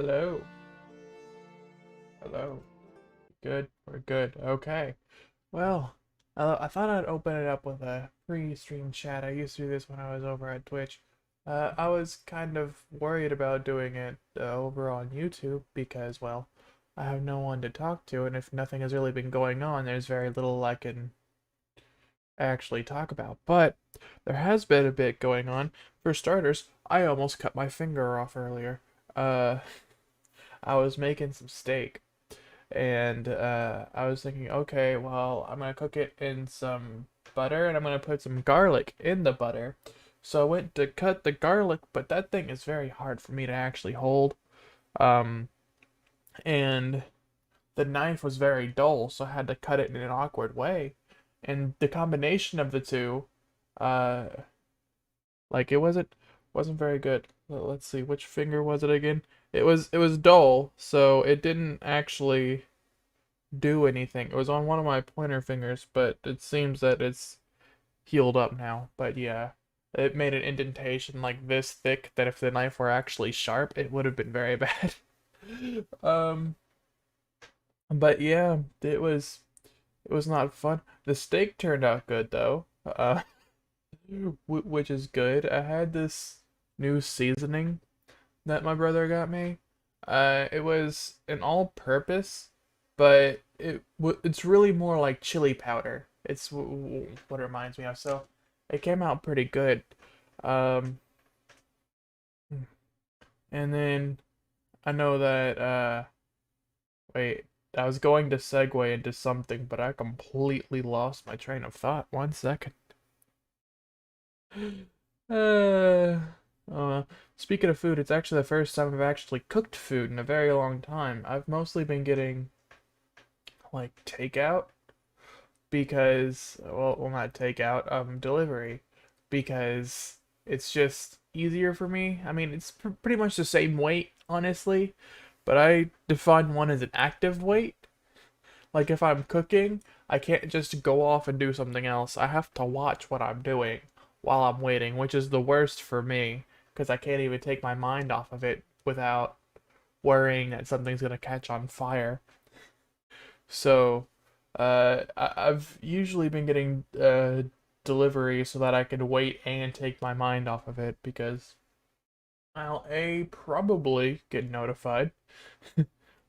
Hello. Hello. Good. We're good. Okay. Well, I thought I'd open it up with a pre-stream chat. I used to do this when I was over at Twitch. I was kind of worried about doing it over on YouTube because, well, I have no one to talk to, and if nothing has really been going on, there's very little I can actually talk about. But there has been a bit going on. For starters, I almost cut my finger off earlier. Uh, I was making some steak, and I was thinking, okay, well, I'm gonna cook it in some butter, and I'm gonna put some garlic in the butter. So I went to cut the garlic, but that thing is very hard for me to actually hold. Um, and the knife was very dull, so I had to cut it in an awkward way. And the combination of the two, uh, like it wasn't very good. Let's see, which finger was it again? It was dull, so it didn't actually do anything. It was on one of my pointer fingers, but it seems that it's healed up now. But yeah, it made an indentation like this thick that if the knife were actually sharp, it would have been very bad. Um, but yeah, it was not fun. The steak turned out good though. Which is good. I had this new seasoning that my brother got me. It was an all-purpose, but it's really more like chili powder. It's what it reminds me of. So it came out pretty good. Um, and then I know that wait, I was going to segue into something, but I completely lost my train of thought. 1 second. Uh, Speaking of food, it's actually the first time I've actually cooked food in a very long time. I've mostly been getting like takeout because, well, not takeout, delivery because it's just easier for me. I mean, it's pretty much the same weight, honestly, but I define one as an active weight. Like if I'm cooking, I can't just go off and do something else. I have to watch what I'm doing while I'm waiting, which is the worst for me because I can't even take my mind off of it without worrying that something's gonna catch on fire. So, I've usually been getting delivery so that I can wait and take my mind off of it because I'll A, probably get notified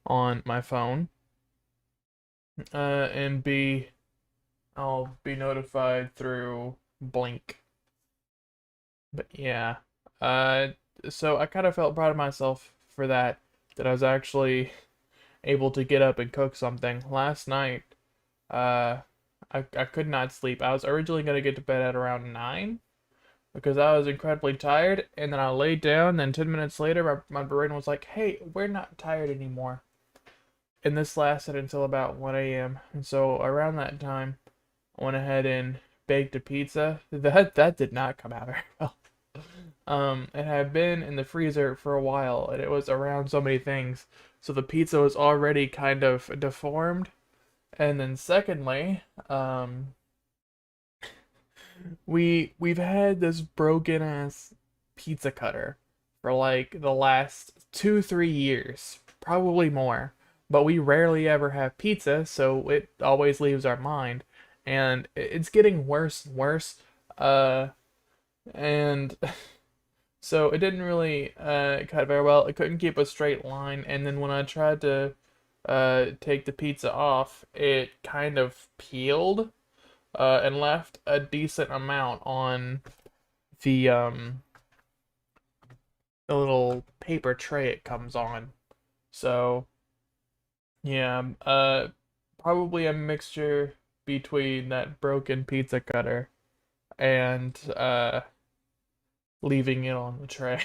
on my phone, and B, I'll be notified through Blink. But yeah, uh, so I kind of felt proud of myself for that I was actually able to get up and cook something. Last night, uh, I could not sleep. I was originally gonna get to bed at around 9 because I was incredibly tired, and then I laid down, and 10 minutes later, my brain was like, hey, we're not tired anymore. And this lasted until about 1 a.m. And so around that time, I went ahead and baked a pizza. That did not come out very well. It had been in the freezer for a while, and it was around so many things, so the pizza was already kind of deformed. And then secondly, we've had this broken ass pizza cutter for like the last 2-3 years, probably more. But we rarely ever have pizza, so it always leaves our mind, and it's getting worse and worse. And so it didn't really cut very well. It couldn't keep a straight line, and then when I tried to take the pizza off, it kind of peeled and left a decent amount on the the little paper tray it comes on. So yeah, probably a mixture between that broken pizza cutter and leaving it on the tray.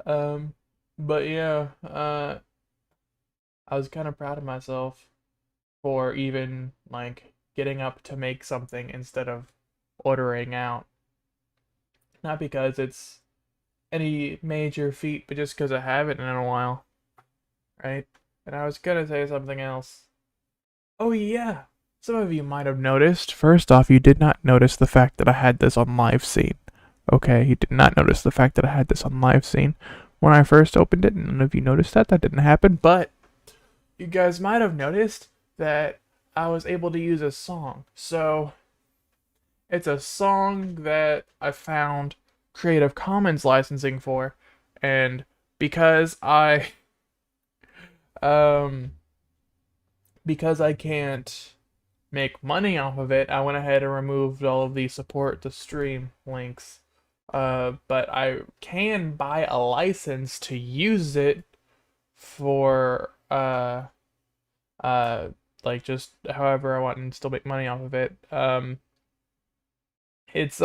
Um, but yeah, I was kind of proud of myself for even like getting up to make something instead of ordering out. Not because it's any major feat, but just because I haven't in a while, right? And I was gonna say something else. Oh yeah, some of you might have noticed. First off, you did not notice the fact that I had this on live scene. Okay, you did not notice the fact that I had this on live scene. when I first opened it. None of you noticed that. That didn't happen, but you guys might have noticed that I was able to use a song. So it's a song that I found Creative Commons licensing for, and because um because I can't make money off of it, I went ahead and removed all of the support to stream links. But I can buy a license to use it for uh like just however I want and still make money off of it. It's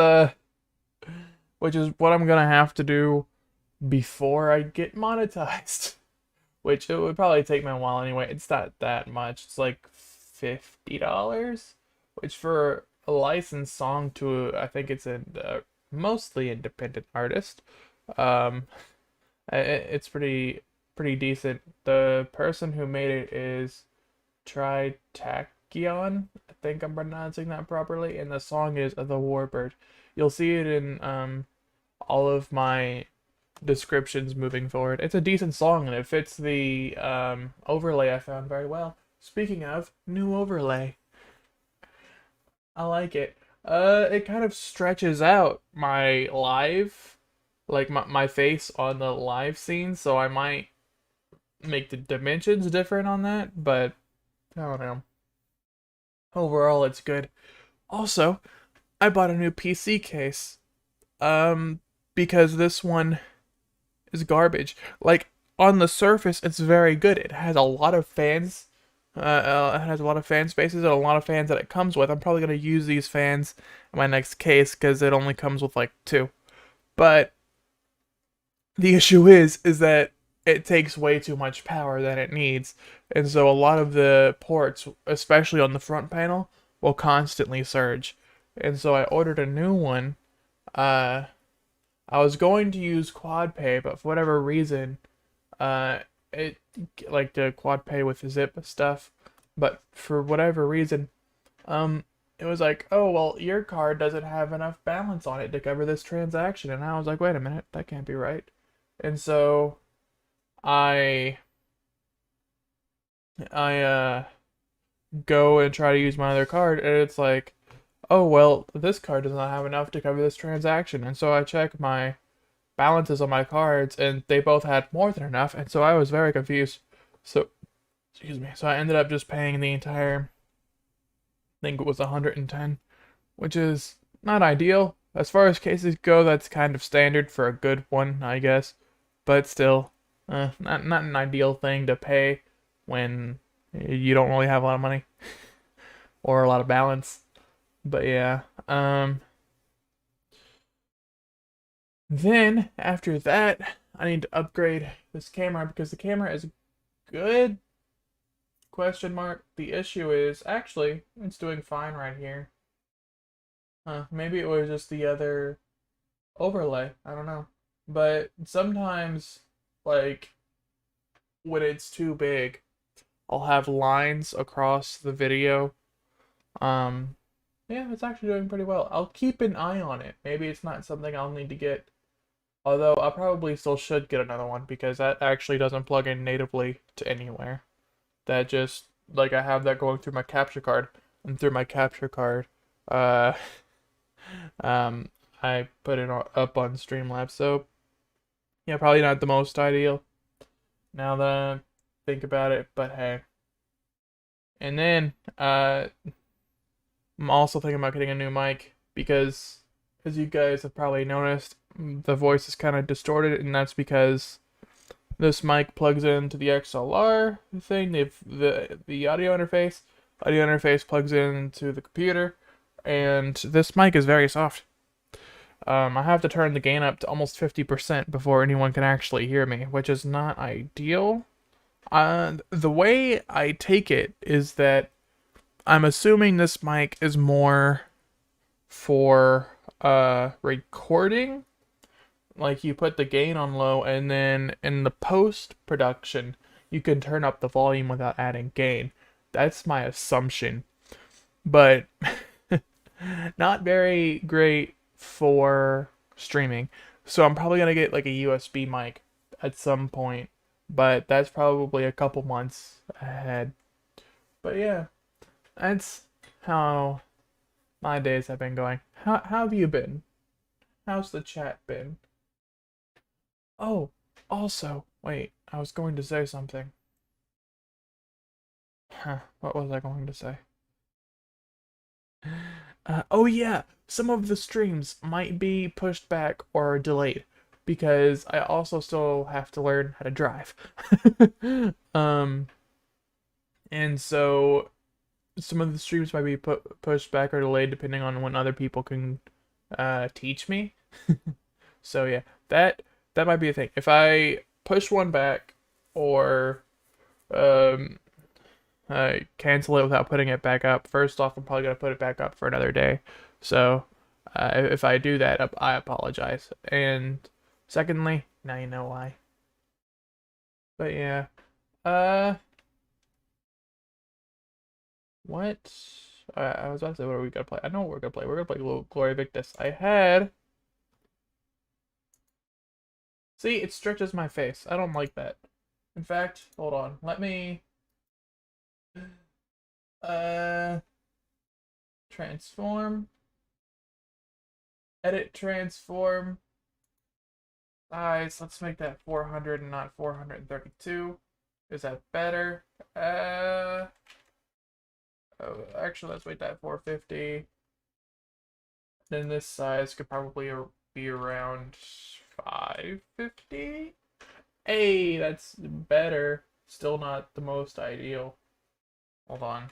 which is what I'm gonna have to do before I get monetized. Which it would probably take me a while anyway. It's not that much. It's like $50, which for a licensed song to I think it's a mostly independent artist. Um, it's pretty decent. The person who made it is Tri-Tachyon. I think I'm pronouncing that properly, and the song is The Warbird. You'll see it in all of my descriptions moving forward. It's a decent song and it fits the overlay I found very well. Speaking of new overlay, I like it. It kind of stretches out my live, like my face on the live scene, so I might make the dimensions different on that, but I don't know. Overall, it's good. Also, I bought a new PC case. Because this one is garbage. On the surface, it's very good. It has a lot of fans. It has a lot of fan spaces and a lot of fans that it comes with. I'm probably gonna use these fans in my next case because it only comes with like two. But the issue is that it takes way too much power than it needs, and so a lot of the ports, especially on the front panel, will constantly surge. And so I ordered a new one. Uh, I was going to use quad pay, but for whatever reason, it like the quad pay with the zip stuff, but for whatever reason, it was like, oh well, your card doesn't have enough balance on it to cover this transaction, and I was like, wait a minute, that can't be right, and so I I go and try to use my other card, and it's like, oh well, this card does not have enough to cover this transaction, and so I check my balances on my cards, and they both had more than enough, and so I was very confused. So, excuse me. So I ended up just paying the entire, I think it was 110, which is not ideal. As far as cases go, that's kind of standard for a good one, I guess. But still, not an ideal thing to pay when you don't really have a lot of money or a lot of balance. But yeah, then after that, I need to upgrade this camera because the camera is good. Question mark. The issue is actually it's doing fine right here. Maybe it was just the other overlay. I don't know. But sometimes, like when it's too big, I'll have lines across the video. Um, yeah, it's actually doing pretty well. I'll keep an eye on it. Maybe it's not something I'll need to get. Although I probably still should get another one because that actually doesn't plug in natively to anywhere. That just like I have that going through my capture card, and through my capture card, uh, I put it up on Streamlabs. So yeah, probably not the most ideal. Now that I think about it, but hey. And then I'm also thinking about getting a new mic because, as you guys have probably noticed, the voice is kind of distorted, and that's because this mic plugs into the XLR thing, the audio interface. Audio interface plugs into the computer, and this mic is very soft. I have to turn the gain up to almost 50% before anyone can actually hear me, which is not ideal. The way I take it is that I'm assuming this mic is more for recording. Like you put the gain on low, and then in the post-production, you can turn up the volume without adding gain. That's my assumption. But not very great for streaming. So I'm probably gonna get like a USB mic at some point, but that's probably a couple months ahead. But yeah, that's how my days have been going. How have you been? How's the chat been? Oh, also, wait, I was going to say something. Huh, what was I going to say? Oh yeah, some of the streams might be pushed back or delayed because I also still have to learn how to drive. um, and so some of the streams might be pushed back or delayed depending on when other people can teach me. So yeah, that might be a thing. If I push one back or um cancel it without putting it back up, first off, I'm probably gonna put it back up for another day. So if I do that, I apologize. And secondly, now you know why. But yeah, uh, what? I was about to say, what are we gonna play? I know what we're gonna play. We're gonna play Gloria Victis. I had. See, it stretches my face. I don't like that. In fact, hold on. Let me uh transform. Edit transform. Size. Let's make that 400 and not 432. Is that better? Oh, actually, let's make that 450. Then this size could probably be around 550. Hey, that's better. Still not the most ideal. Hold on.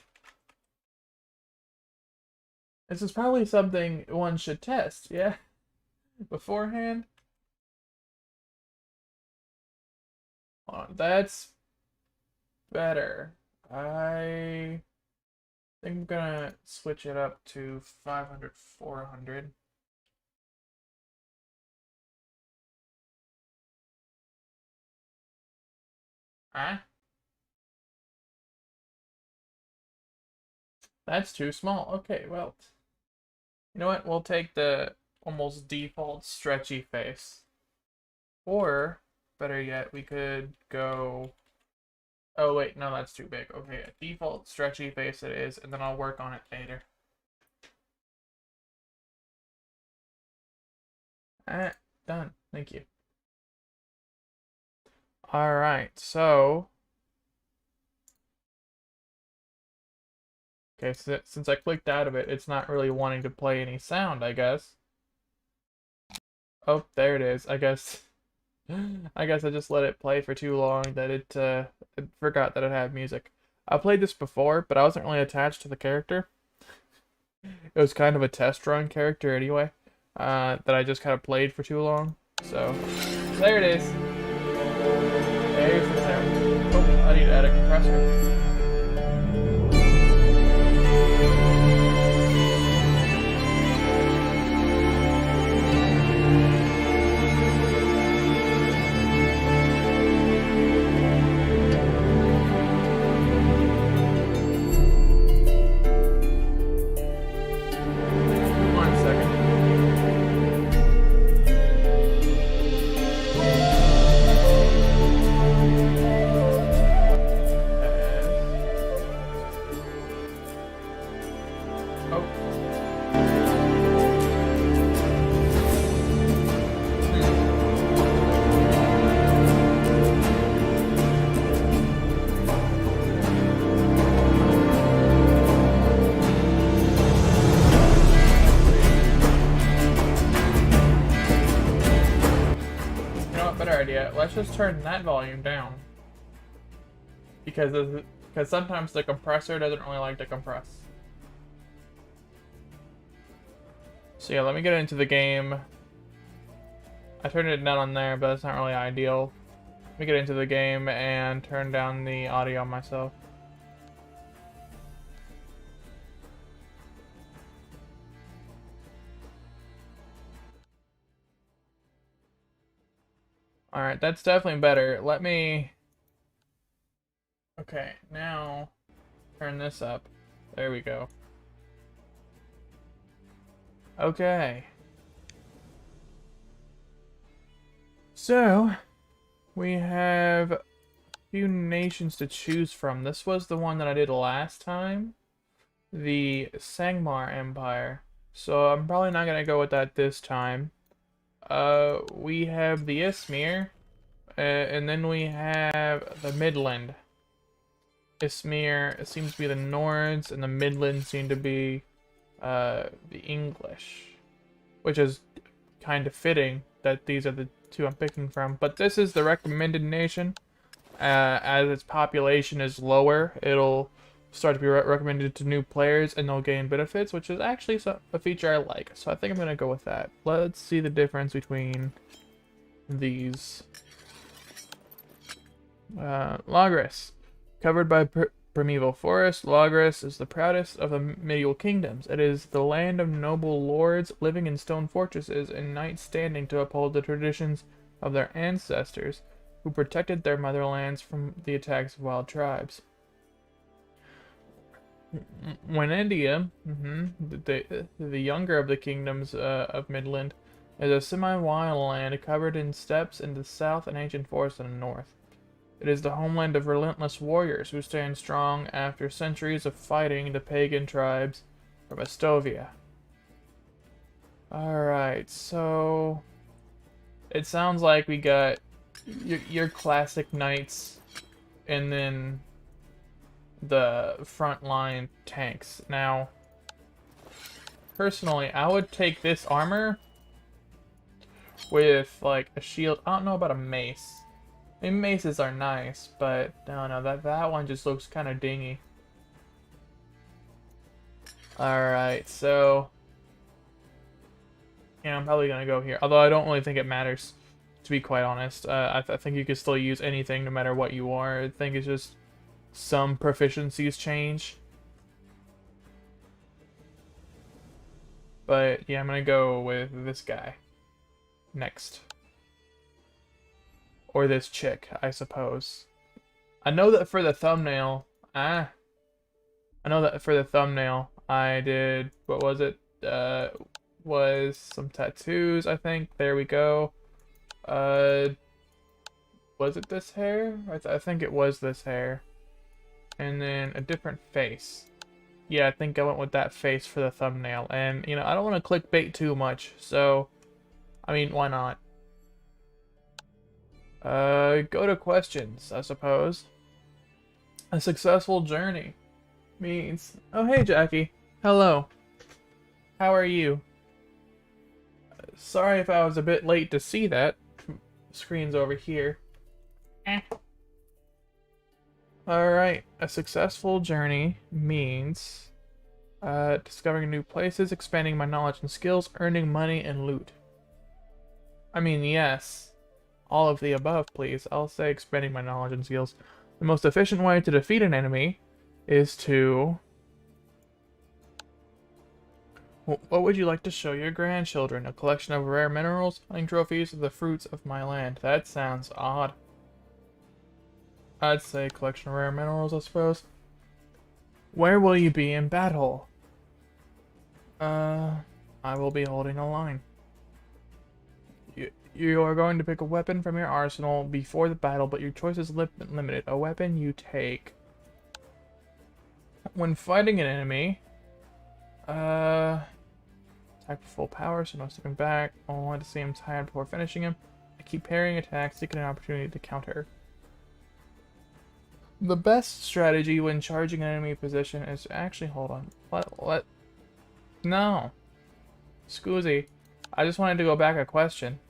This is probably something one should test, yeah? Beforehand. Hold on, that's better. I think I'm gonna switch it up to 500, 400. Huh? That's too small. Okay, well, you know what? We'll take the almost default stretchy face. Or, better yet, we could go... Oh, wait, no, that's too big. Okay, default stretchy face it is, and then I'll work on it later. Done. Thank you. Alright, so... Okay, since I clicked out of it, it's not really wanting to play any sound, I guess. Oh, there it is. I guess I just let it play for too long that it forgot that it had music. I played this before, but I wasn't really attached to the character. It was kind of a test run character anyway, that I just kind of played for too long. So, there it is. There's the sound. Oh, I need to add a compressor. Let's just turn that volume down because sometimes the compressor doesn't really like to compress. So yeah, let me get into the game. I turned it down on there, but it's not really ideal. Let me get into the game and turn down the audio myself. Alright, that's definitely better. Let me... Okay, now turn this up. There we go. Okay. So, We have a few nations to choose from. This was the one that I did last time. The Sangmar Empire. So I'm probably not gonna go with that this time. We have the Ismir, and then we have the Midland. Ismir seems to be the Nords, and the Midland seem to be the English, which is kind of fitting that these are the two I'm picking from. But this is the recommended nation. As its population is lower, it'll start to be recommended to new players, and they'll gain benefits, which is actually a feature I like. So I think I'm gonna go with that. Let's see the difference between these. Logris. Covered by primeval forest, Logris is the proudest of the medieval kingdoms. It is the land of noble lords living in stone fortresses and knights standing to uphold the traditions of their ancestors, who protected their motherlands from the attacks of wild tribes. Wenedia, the younger of the kingdoms of Midland, is a semi-wild land covered in steppes in the south and ancient forests in the north. It is the homeland of relentless warriors who stand strong after centuries of fighting the pagan tribes from Estovia. Alright, so it sounds like we got your classic knights and then the frontline tanks. Now, personally, I would take this armor with like a shield. I don't know about a mace. I mean, maces are nice, but no, that one just looks kind of dingy. Alright, so yeah, I'm probably gonna go here. Although I don't really think it matters, to be quite honest. I think you can still use anything no matter what you are. I think it's just some proficiencies change. But yeah, I'm gonna go with this guy next. Or this chick, I suppose. I know that for the thumbnail, I did, what was it? Was some tattoos, I think. There we go. Was it this hair? I think it was this hair. And then a different face. Yeah, I think I went with that face for the thumbnail. And, you know, I don't want to clickbait too much, so, I mean, why not? Go to questions, I suppose. A successful journey means... Oh, hey, Jackie. Hello. How are you? Sorry if I was a bit late to see that. Screen's over here. Alright, a successful journey means... discovering new places, expanding my knowledge and skills, earning money and loot. I mean, yes. All of the above, please. I'll say expanding my knowledge and skills. The most efficient way to defeat an enemy is to... What would you like to show your grandchildren? A collection of rare minerals, hunting trophies, the fruits of my land. That sounds odd. I'd say collection of rare minerals, I suppose. Where will you be in battle? I will be holding a line. You are going to pick a weapon from your arsenal before the battle, but your choice is limited. A weapon you take. When fighting an enemy, attack with full power, so no stepping back. I want to see him tired before finishing him. I keep parrying attacks, seeking an opportunity to counter. The best strategy when charging an enemy position is to actually hold on. What? No. Scoozy. I just wanted to go back a question.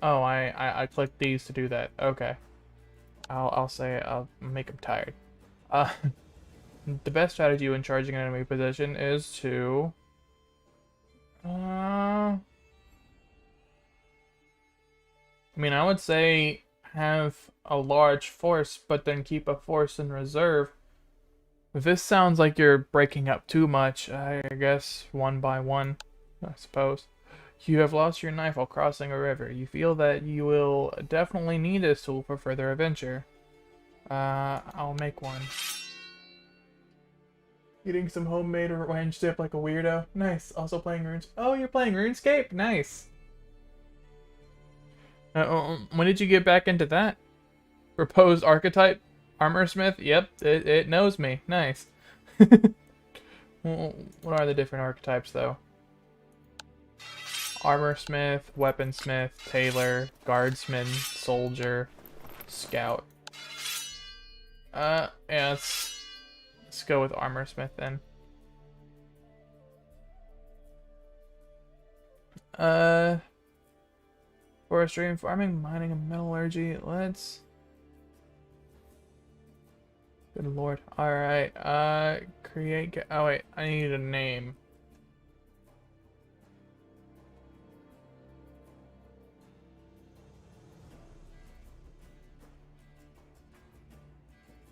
Oh, I clicked these to do that. Okay. I'll say I'll make him tired. The best strategy when charging an enemy position is to... I mean, I would say have a large force, but then keep a force in reserve. This sounds like you're breaking up too much. I guess one by one, I suppose. You have lost your knife while crossing a river. You feel that you will definitely need this tool for further adventure. I'll make one. Eating some homemade orange dip like a weirdo. Nice. Also playing RuneScape. Oh, you're playing RuneScape? Nice. When did you get back into that? Proposed archetype? Armorsmith? Yep, it knows me. Nice. What are the different archetypes, though? Armorsmith, Weaponsmith, Tailor, Guardsman, Soldier, Scout. Yeah, let's go with Armorsmith then. Forestry and farming, mining and metallurgy. Let's. Good lord. Alright, create. Oh, wait, I need a name.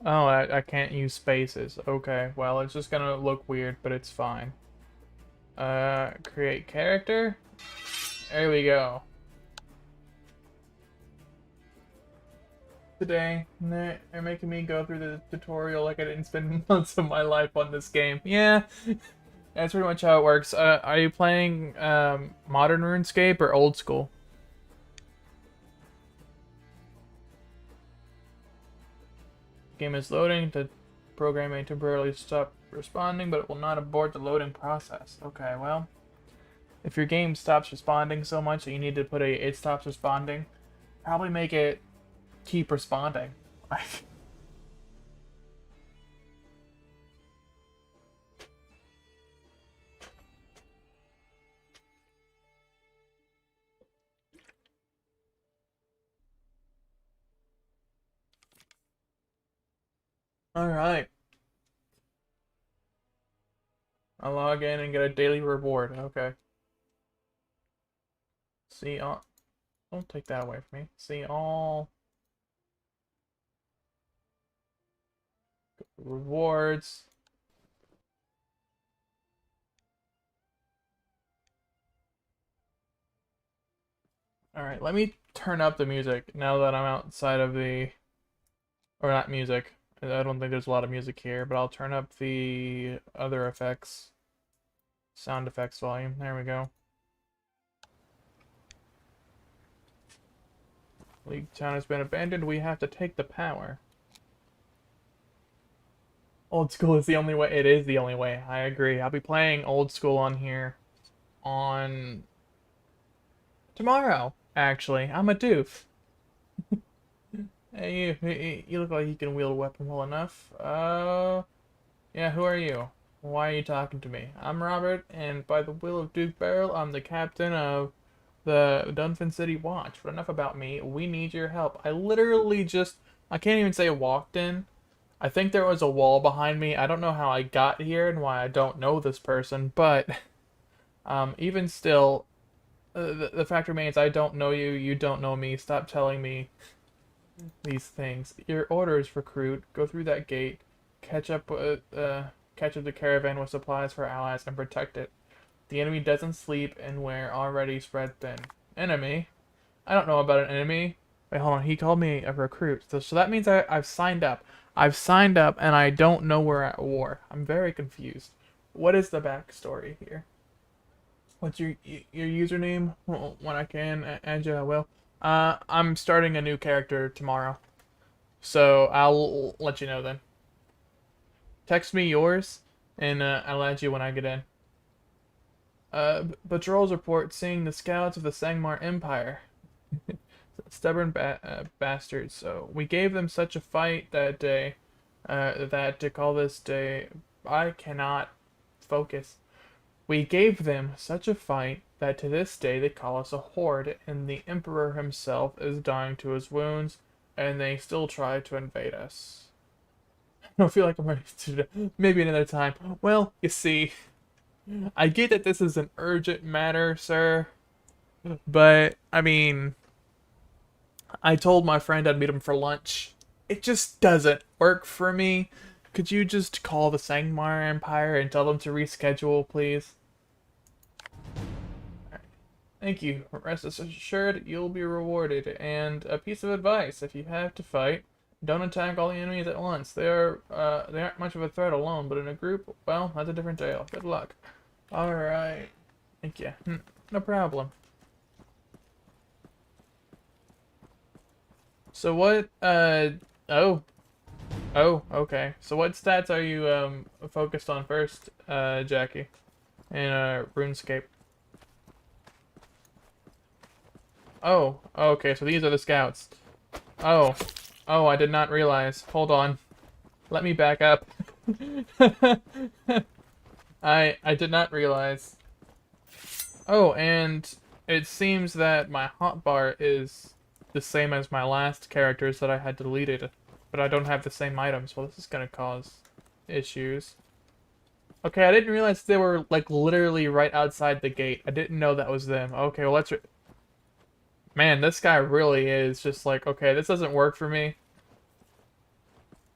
Oh, I can't use spaces. Okay, well, it's just gonna look weird, but it's fine. Create character. There we go. Today, they're making me go through the tutorial like I didn't spend months of my life on this game. Yeah, that's pretty much how it works. Are you playing modern RuneScape or old school? Game is loading. The program may temporarily stop responding, but it will not abort the loading process. Okay, well, if your game stops responding so much that you need to put a "it stops responding," probably make it keep responding. All right. I'll log in and get a daily reward. Okay. See all. Don't take that away from me. See all rewards. All right. Let me turn up the music now that I'm outside of the, or not music. I don't think there's a lot of music here, but I'll turn up the other effects. Sound effects volume. There we go. League town has been abandoned. We have to take the power. Old school is the only way. It is the only way. I agree. I'll be playing old school on here on tomorrow, actually. I'm a doof. Hey, you look like you can wield a weapon well enough. Yeah, who are you? Why are you talking to me? I'm Robert, and by the will of Duke Beryl, I'm the captain of the Dunfin City Watch. But enough about me. We need your help. I literally just, I can't even say walked in. I think there was a wall behind me. I don't know how I got here and why I don't know this person, but even still, the fact remains I don't know you, you don't know me. Stop telling me these things. Your orders, recruit. Go through that gate. Catch up the caravan with supplies for our allies and protect it. The enemy doesn't sleep and we're already spread thin. Enemy? I don't know about an enemy. Wait, hold on. He called me a recruit. So that means I've signed up. I've signed up and I don't know we're at war. I'm very confused. What is the backstory here? What's your username? When I can, Angela will. I'm starting a new character tomorrow. So I'll let you know then. Text me yours, and I'll add you when I get in. Patrols report seeing the scouts of the Sangmar Empire. Stubborn bastards. So we gave them such a fight that day, that to call this day, I cannot focus. We gave them such a fight that to this day they call us a horde, and the Emperor himself is dying to his wounds, and they still try to invade us. I don't feel like I'm ready to do that. Maybe another time. Well, you see, I get that this is an urgent matter, sir, but, I mean, I told my friend I'd meet him for lunch. It just doesn't work for me. Could you just call the Sangmar Empire and tell them to reschedule, please? Thank you. Rest assured you'll be rewarded. And a piece of advice, if you have to fight, don't attack all the enemies at once. They aren't much of a threat alone, but in a group, well, that's a different tale. Good luck. Alright. Thank you. No problem. So what, oh. Oh, okay. So what stats are you, focused on first, Jackie? In, RuneScape? Oh, okay, so these are the scouts. Oh. Oh, I did not realize. Hold on. Let me back up. I did not realize. Oh, and it seems that my hotbar is the same as my last characters that I had deleted, but I don't have the same items. Well, this is gonna cause issues. Okay, I didn't realize they were, like, literally right outside the gate. I didn't know that was them. Okay, well, let's... Man, this guy really is just like, okay, this doesn't work for me.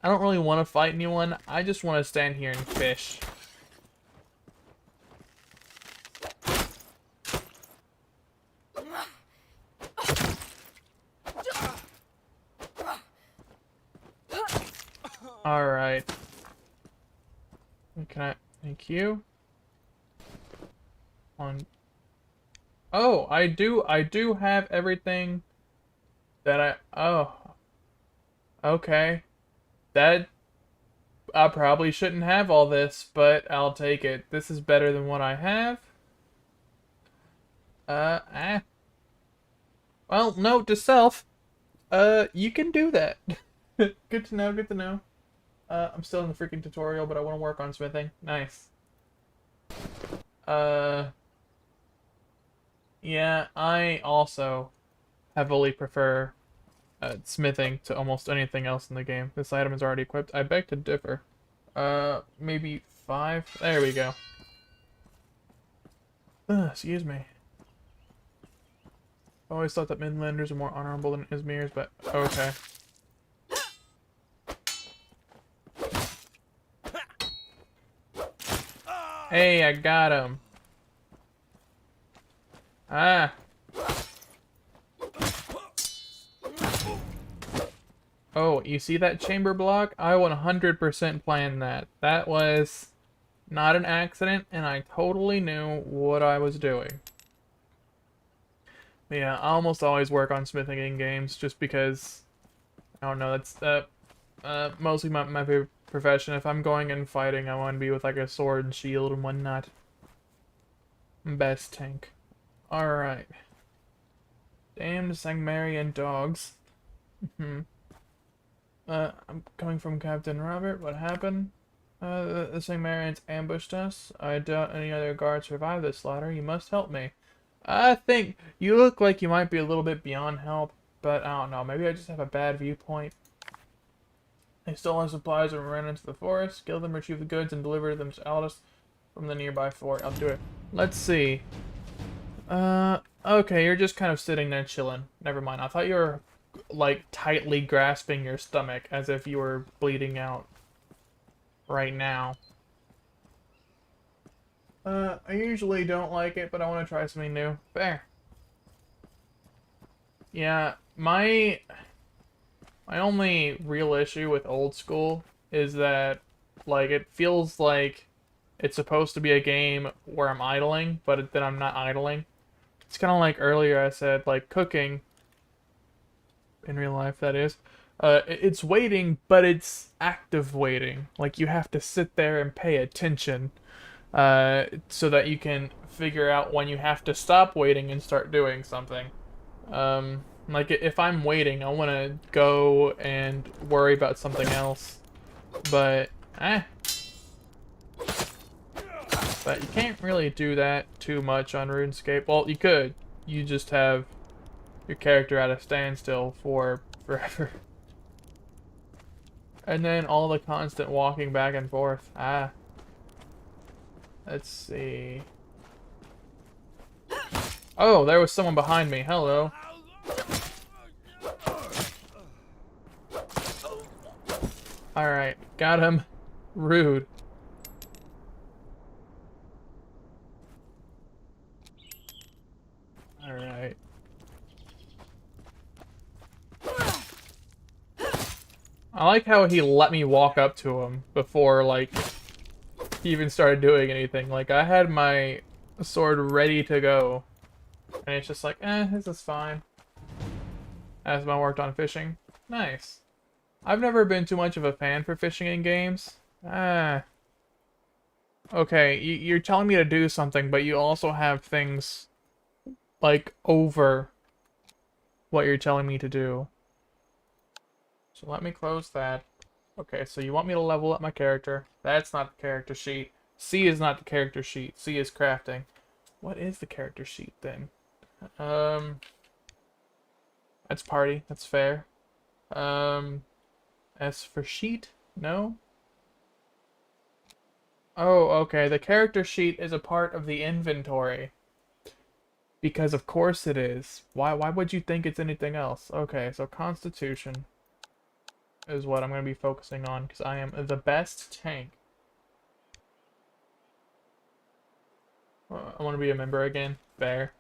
I don't really want to fight anyone. I just want to stand here and fish. Alright. Can I... Thank you. On... Oh, I do have everything that oh. Okay. That... I probably shouldn't have all this, but I'll take it. This is better than what I have. Well, note to self. You can do that. Good to know, good to know. I'm still in the freaking tutorial, but I want to work on smithing. Nice. Yeah, I also heavily prefer smithing to almost anything else in the game. This item is already equipped. I beg to differ. Maybe 5? There we go. Excuse me. I always thought that Midlanders are more honorable than Izmirs, but okay. Hey, I got him. Ah. Oh, you see that chamber block? I 100% planned that. That was not an accident, and I totally knew what I was doing. But yeah, I almost always work on smithing in games, just because, I don't know, that's mostly my favorite profession. If I'm going and fighting, I want to be with like a sword and shield and whatnot. Best tank. Alright. Damned Sangmarian dogs. I'm coming from Captain Robert. What happened? The Sangmarians ambushed us. I doubt any other guards survived this slaughter. You must help me. I think you look like you might be a little bit beyond help, but I don't know. Maybe I just have a bad viewpoint. They stole our supplies and ran into the forest. Kill them, retrieve the goods, and deliver them to Aldous from the nearby fort. I'll do it. Let's see. Okay, you're just kind of sitting there chilling. Never mind. I thought you were, like, tightly grasping your stomach as if you were bleeding out right now. I usually don't like it, but I want to try something new. Fair. Yeah, my only real issue with old school is that, like, it feels like it's supposed to be a game where I'm idling, but then I'm not idling. It's kind of like earlier I said, like, cooking, in real life that is, it's waiting, but it's active waiting. Like, you have to sit there and pay attention, so that you can figure out when you have to stop waiting and start doing something. Like, if I'm waiting, I want to go and worry about something else, but, But you can't really do that too much on RuneScape. Well, you could. You just have your character at a standstill for forever. And then all the constant walking back and forth. Let's see. Oh, there was someone behind me. Hello. Alright, got him. Rude. Alright. I like how he let me walk up to him before, like, he even started doing anything. Like, I had my sword ready to go. And it's just like, this is fine. As I worked on fishing. Nice. I've never been too much of a fan for fishing in games. Okay, you're telling me to do something, but you also have things, like, over what you're telling me to do. So let me close that. Okay, so you want me to level up my character. That's not the character sheet. C is not the character sheet. C is crafting. What is the character sheet, then? That's party. That's fair. S for sheet? No? Oh, okay. The character sheet is a part of the inventory. Because of course it is. Why would you think it's anything else? Okay, so Constitution is what I'm going to be focusing on, because I am the best tank. I want to be a member again. Fair.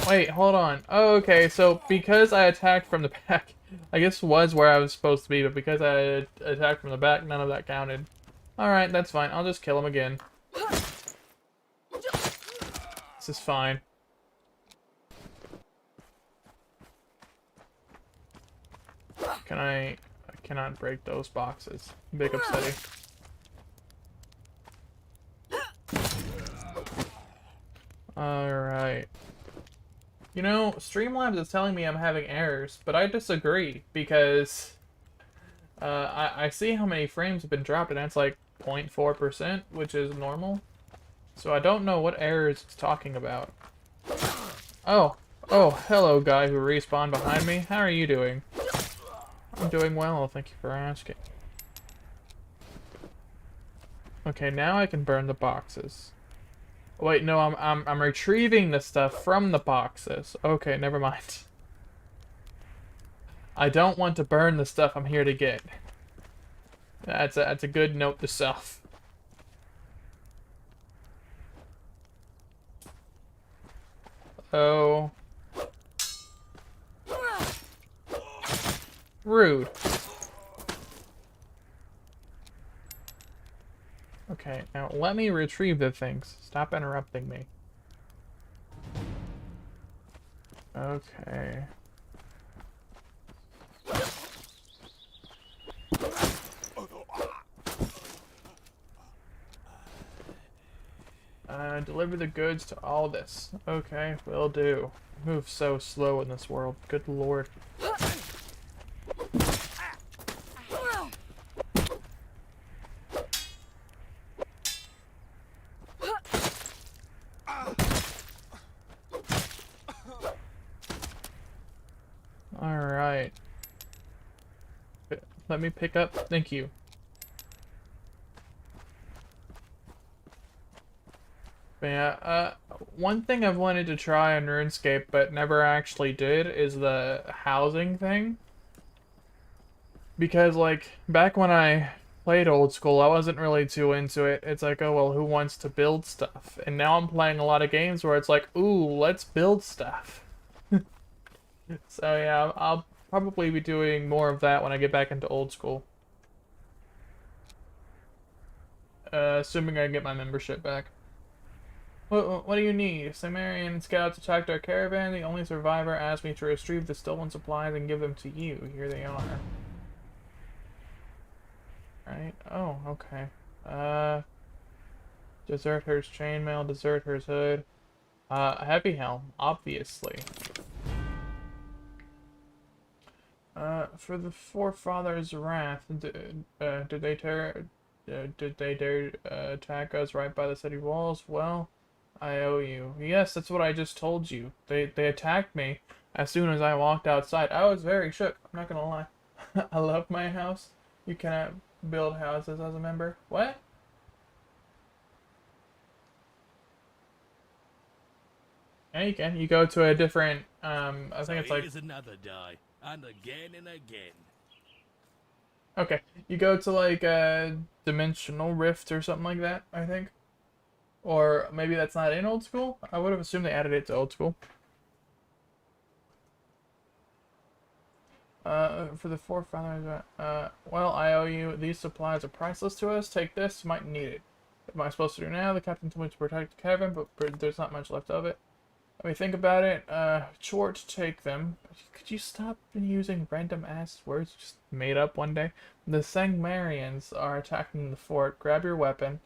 Wait, hold on. Oh, okay, so because I attacked from the back, I guess was where I was supposed to be, but because I attacked from the back, none of that counted. Alright, that's fine. I'll just kill him again. This is fine. I cannot break those boxes. Big upsetting. Alright. You know, Streamlabs is telling me I'm having errors, but I disagree, because I see how many frames have been dropped, and that's like 0.4%, which is normal. So I don't know what errors it's talking about. Oh, hello guy who respawned behind me. How are you doing? I'm doing well, thank you for asking. Okay, now I can burn the boxes. Wait, no, I'm retrieving the stuff from the boxes. Okay, never mind. I don't want to burn the stuff I'm here to get. That's a good note to self. Oh. Rude. Okay, now let me retrieve the things. Stop interrupting me. Okay. Deliver the goods to all this. Okay, will do. Move so slow in this world. Good lord. Alright. Let me pick up. Thank you. But yeah, one thing I've wanted to try on RuneScape but never actually did is the housing thing. Because, like, back when I played old school, I wasn't really too into it. It's like, oh, well, who wants to build stuff? And now I'm playing a lot of games where it's like, ooh, let's build stuff. So yeah, I'll probably be doing more of that when I get back into old school. Assuming I get my membership back. What do you need? Sumerian scouts attacked our caravan. The only survivor asked me to retrieve the stolen supplies and give them to you. Here they are. Right? Oh, okay. Deserter's chainmail, deserter's hood. Heavy helm, obviously. For the forefathers' wrath, did they dare attack us right by the city walls? Well, I owe you. Yes, that's what I just told you. They attacked me as soon as I walked outside. I was very shook, I'm not gonna lie. I love my house. You cannot build houses as a member. What? Yeah, you can. You go to a different, I think it's like... Here's another die, and again and again. Okay, you go to like a dimensional rift or something like that, I think. Or maybe that's not in old school? I would have assumed they added it to old school. For the forefathers, well, I owe you. These supplies are priceless to us. Take this, you might need it. What am I supposed to do now? The captain told me to protect the caravan, but there's not much left of it. Let me think about it. Chore to take them. Could you stop using random ass words just made up one day? The Sangmarians are attacking the fort. Grab your weapon.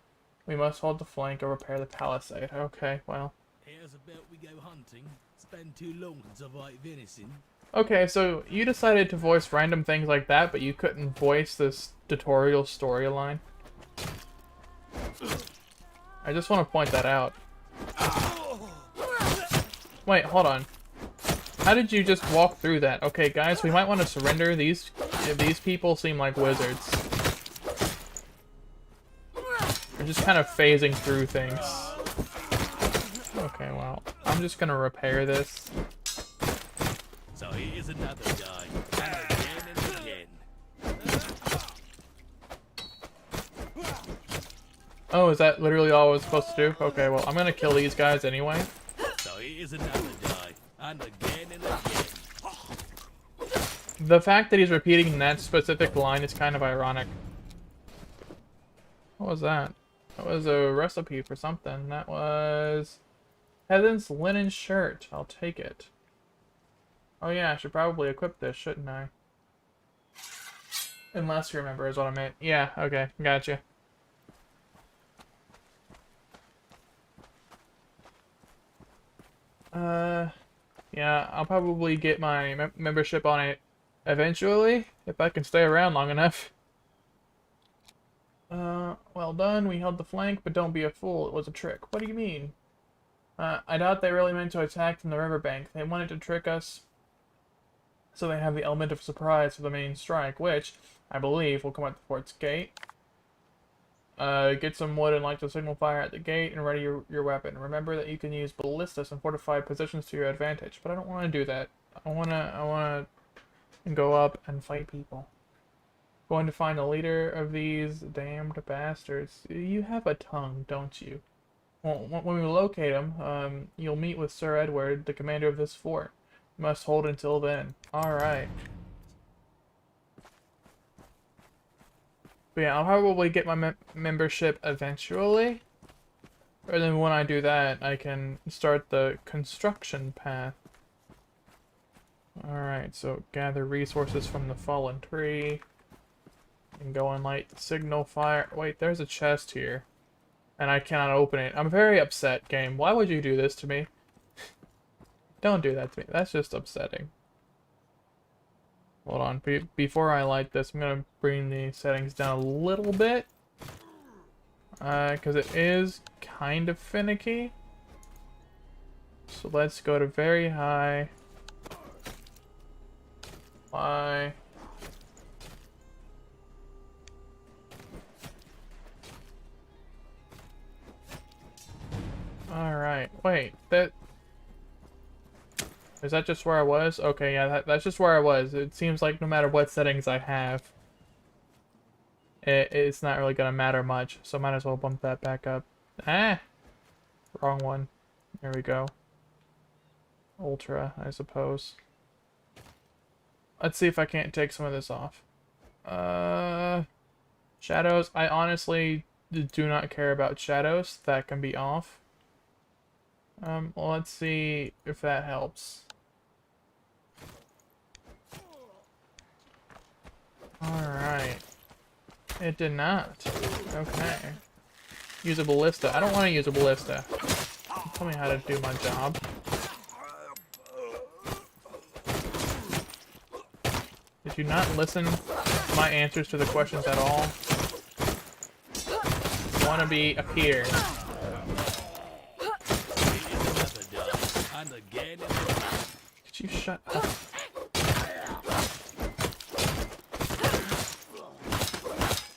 We must hold the flank or repair the palisade. Okay, well. Here's about we go hunting. Spend too long to survive venison. Okay, so you decided to voice random things like that, but you couldn't voice this tutorial storyline. I just want to point that out. Wait, hold on. How did you just walk through that? Okay, guys, we might want to surrender. These people seem like wizards. They're just kind of phasing through things. Okay, well, I'm just gonna repair this. So here's another guy, and again and again. Oh, is that literally all I was supposed to do? Okay, well, I'm gonna kill these guys anyway. So here's another guy, and again and again. The fact that he's repeating that specific line is kind of ironic. What was that? That was a recipe for something. That was Heathen's linen shirt. I'll take it. Oh yeah, I should probably equip this, shouldn't I? Unless you remember is what I meant. Yeah, okay, gotcha. Yeah, I'll probably get my membership on it eventually, if I can stay around long enough. Well done, we held the flank, but don't be a fool, it was a trick. What do you mean? I doubt they really meant to attack from the riverbank. They wanted to trick us, so they have the element of surprise for the main strike, which, I believe, will come at the fort's gate. Get some wood and light the signal fire at the gate and ready your weapon. Remember that you can use ballistas and fortified positions to your advantage, but I don't want to do that. I wanna go up and fight people. Going to find the leader of these damned bastards. You have a tongue, don't you? Well, when we locate him, you'll meet with Sir Edward, the commander of this fort. You must hold until then. Alright. But yeah, I'll probably get my membership eventually. And then when I do that, I can start the construction path. Alright, so gather resources from the fallen tree. And go and light the signal fire. Wait, there's a chest here. And I cannot open it. I'm very upset, game. Why would you do this to me? Don't do that to me. That's just upsetting. Hold on. Before I light this, I'm going to bring the settings down a little bit. Because it is kind of finicky. So let's go to very high. Why? Alright, wait, is that just where I was? Okay, yeah, that's just where I was. It seems like no matter what settings I have, it's not really gonna matter much, so might as well bump that back up. Ah! Wrong one. There we go. Ultra, I suppose. Let's see if I can't take some of this off. Shadows, I honestly do not care about shadows. That can be off. Well, let's see if that helps. Alright. It did not. Okay. Use a ballista. I don't want to use a ballista. Tell me how to do my job. Did you not listen to my answers to the questions at all? Want to be up here. Could you shut up?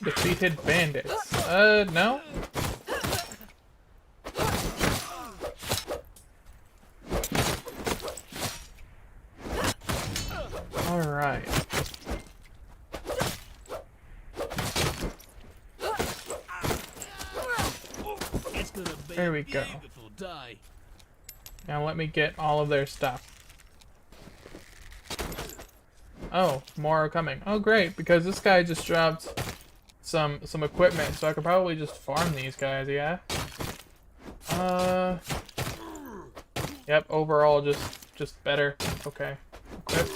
Defeated bandits. No? Alright. There we go. Now let me get all of their stuff. Oh, more are coming. Oh great, because this guy just dropped some equipment, so I could probably just farm these guys, yeah? Yep, overall just better. Okay. Equip.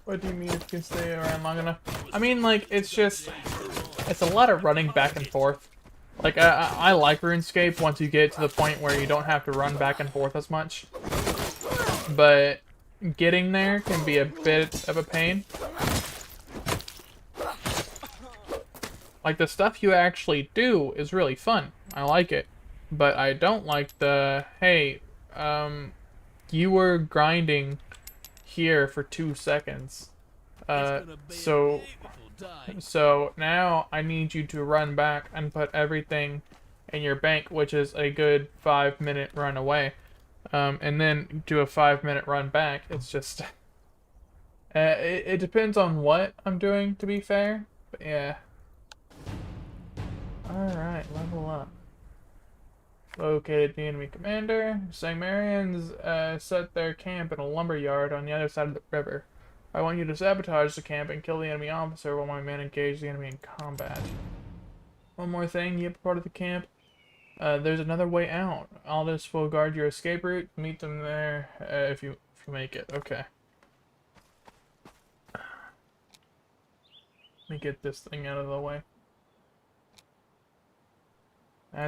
What do you mean if you can stay around long enough? I mean, like, it's a lot of running back and forth. Like, I like RuneScape once you get to the point where you don't have to run back and forth as much. But getting there can be a bit of a pain. Like, the stuff you actually do is really fun. I like it. But I don't like the, hey, you were grinding here for 2 seconds. So now I need you to run back and put everything in your bank, which is a good 5-minute run away. And then do a 5-minute run back. It's just... it depends on what I'm doing, to be fair. But yeah. Alright, level up. Located the enemy commander. Sangmarians set their camp in a lumber yard on the other side of the river. I want you to sabotage the camp and kill the enemy officer while my men engage the enemy in combat. One more thing, you have part of the camp. There's another way out. All this will guard your escape route. Meet them there if you make it. Okay. Let me get this thing out of the way.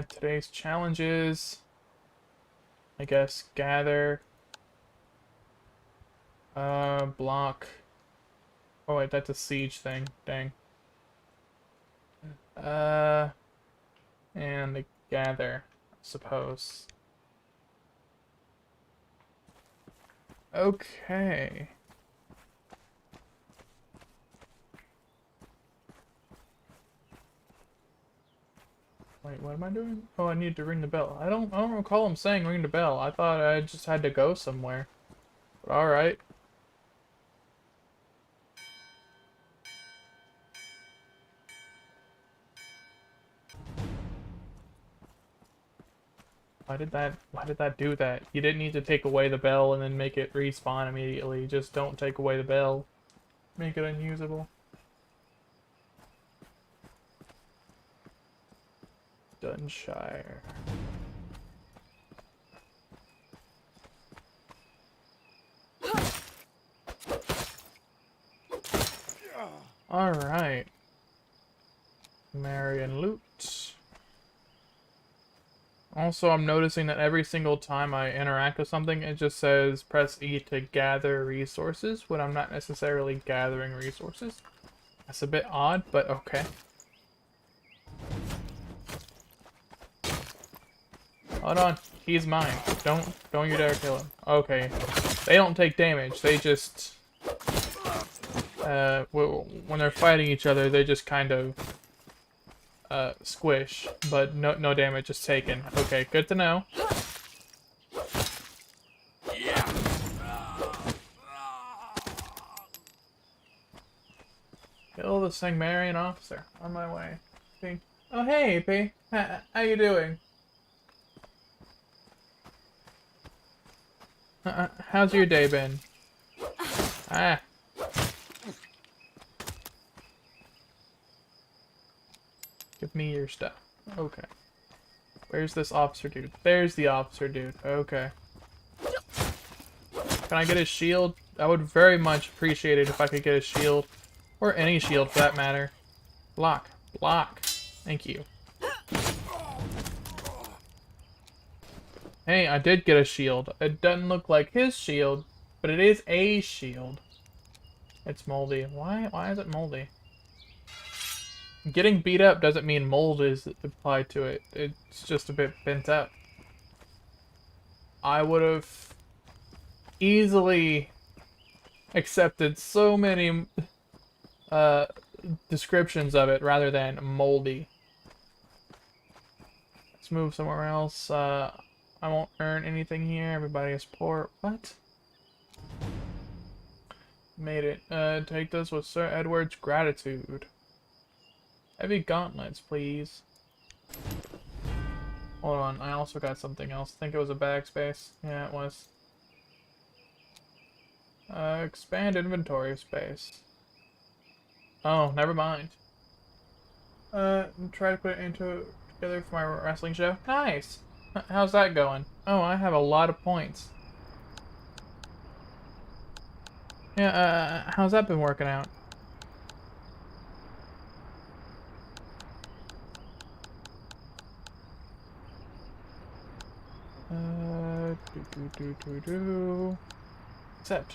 Today's challenges, I guess, gather, block. Oh wait, that's a siege thing. Dang. And gather, I suppose. Okay. Wait, what am I doing? Oh, I need to ring the bell. I don't recall him saying ring the bell. I thought I just had to go somewhere. But alright. Why did that do that? You didn't need to take away the bell and then make it respawn immediately. Just don't take away the bell. Make it unusable. Dunshire. Alright. Marion loot. Also, I'm noticing that every single time I interact with something, it just says press E to gather resources when I'm not necessarily gathering resources. That's a bit odd, but okay. Hold on, he's mine. Don't you dare kill him. Okay. They don't take damage, they just... when they're fighting each other, they just kind of... squish, but no damage is taken. Okay, good to know. Kill the Sangmarian officer. On my way. P. Oh hey, P. How you doing? How's your day been? Ah. Give me your stuff. Okay. Where's this officer dude? There's the officer dude. Okay. Can I get his shield? I would very much appreciate it if I could get a shield. Or any shield for that matter. Block. Block. Thank you. Hey, I did get a shield. It doesn't look like his shield, but it is a shield. It's moldy. Why is it moldy? Getting beat up doesn't mean mold is applied to it. It's just a bit bent up. I would have easily accepted so many descriptions of it rather than moldy. Let's move somewhere else. I won't earn anything here. Everybody is poor. What? Made it. Take this with Sir Edward's gratitude. Heavy gauntlets, please. Hold on, I also got something else. I think it was a bag space. Yeah, it was. Expand inventory space. Oh, never mind. Try to put it into together for my wrestling show. Nice! How's that going? Oh, I have a lot of points. Yeah, how's that been working out? Accept.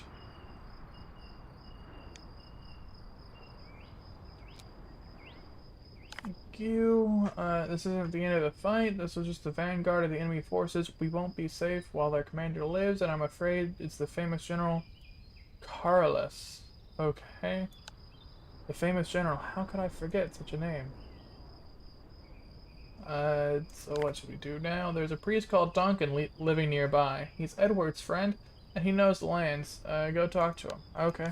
Thank you. This isn't the end of the fight. This was just the vanguard of the enemy forces. We won't be safe while their commander lives, and I'm afraid it's the famous General Carlos. Okay. The famous general. How could I forget such a name? So what should we do now? There's a priest called Duncan living nearby. He's Edward's friend, and he knows the lands. Go talk to him. Okay.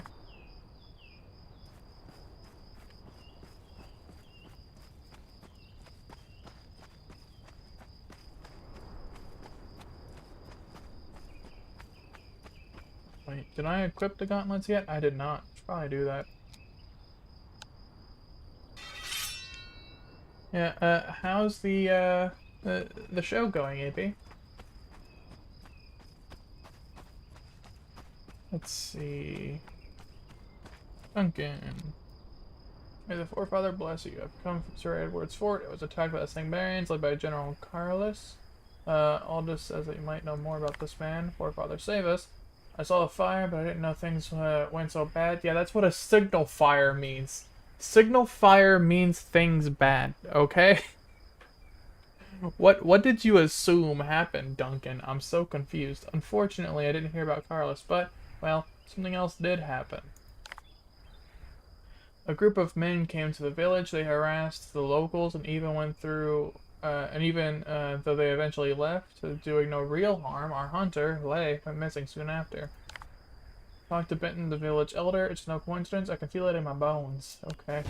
Wait, did I equip the gauntlets yet? I did not. Should probably do that. Yeah, how's the show going, AP? Let's see. Duncan. May the Forefather bless you. I've come from Sir Edward's fort. It was attacked by the Sangbarians, led by General Carlos. Aldous says that you might know more about this man. Forefather, save us. I saw the fire, but I didn't know things went so bad. Yeah, that's what a signal fire means. Signal fire means things bad, okay? What did you assume happened, Duncan? I'm so confused. Unfortunately, I didn't hear about Carlos, but, well, something else did happen. A group of men came to the village. They harassed the locals and even went through, though they eventually left, doing no real harm, our hunter, Lay, went missing soon after. Talked to Benton, the village elder. It's no coincidence. I can feel it in my bones. Okay.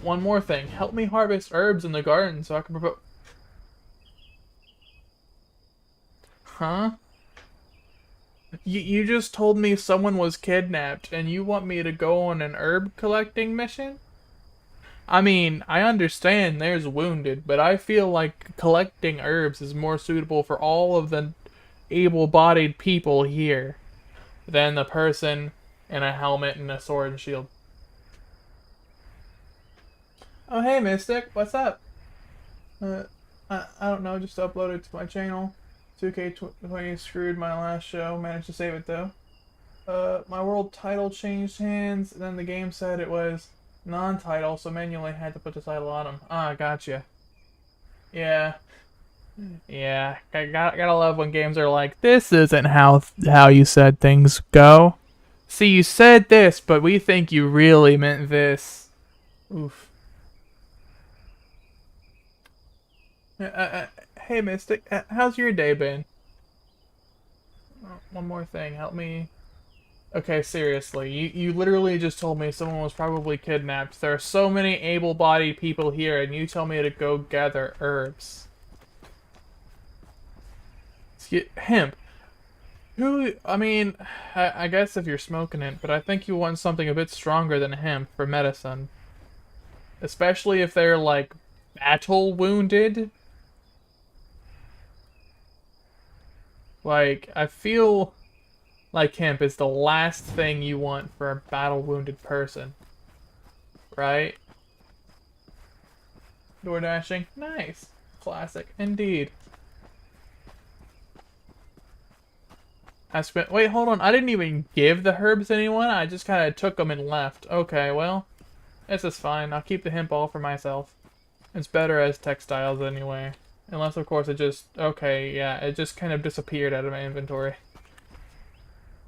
One more thing. Help me harvest herbs in the garden so I can propose. Huh? You just told me someone was kidnapped and you want me to go on an herb collecting mission? I mean, I understand there's wounded, but I feel like collecting herbs is more suitable for all of the able-bodied people here than the person in a helmet and a sword and shield. Oh, hey, Mystic. What's up? I don't know. Just uploaded to my channel. 2K20 screwed my last show. Managed to save it, though. My world title changed hands. And then the game said it was non-title, so manually had to put the title on them. Ah, gotcha. Yeah. Yeah, I gotta love when games are like, this isn't how you said things go. See, you said this, but we think you really meant this. Oof. Hey, Mystic, how's your day been? One more thing, help me. Okay, seriously, you literally just told me someone was probably kidnapped. There are so many able-bodied people here, and you tell me to go gather herbs. Hemp. Who, I mean, I guess if you're smoking it, but I think you want something a bit stronger than hemp for medicine. Especially if they're, like, battle wounded. Like, I feel like hemp is the last thing you want for a battle wounded person. Right? Door dashing? Nice. Classic. Indeed. Wait, hold on. I didn't even give the herbs to anyone. I just kind of took them and left. Okay, well, this is fine. I'll keep the hemp all for myself. It's better as textiles anyway. Unless, of course, it just... Okay, yeah, it just kind of disappeared out of my inventory.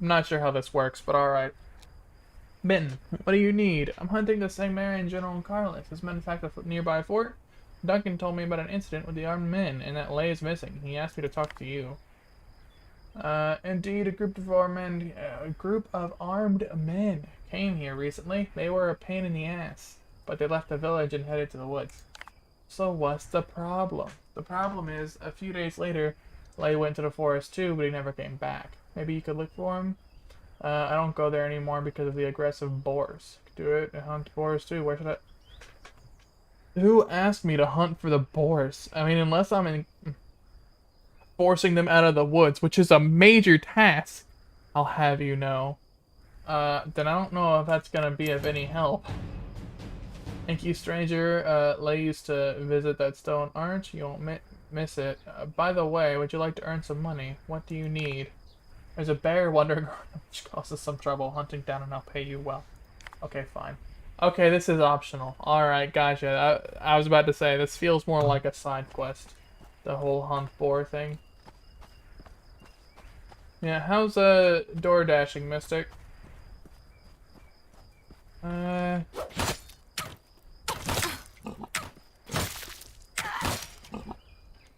I'm not sure how this works, but alright. Benton, what do you need? I'm hunting the Sangbarian General Carlos. Has men attacked a nearby fort? Duncan told me about an incident with the armed men, and that Lay is missing. He asked me to talk to you. Indeed, a group of armed men came here recently. They were a pain in the ass, but they left the village and headed to the woods. So what's the problem? The problem is, a few days later, Lay went to the forest too, but he never came back. Maybe you could look for him? I don't go there anymore because of the aggressive boars. Do it, and hunt boars too. Where should I... Who asked me to hunt for the boars? I mean, unless forcing them out of the woods, which is a major task, I'll have you know. Then I don't know if that's gonna be of any help. Thank you, stranger. Lay used to visit that stone arch. You won't miss it. By the way, would you like to earn some money? What do you need? There's a bear wandering around which causes some trouble. Hunting down and I'll pay you well. Okay, fine. Okay, this is optional. Alright, gotcha. I was about to say, this feels more like a side quest. The whole hunt boar thing. Yeah, how's door dashing, Mystic?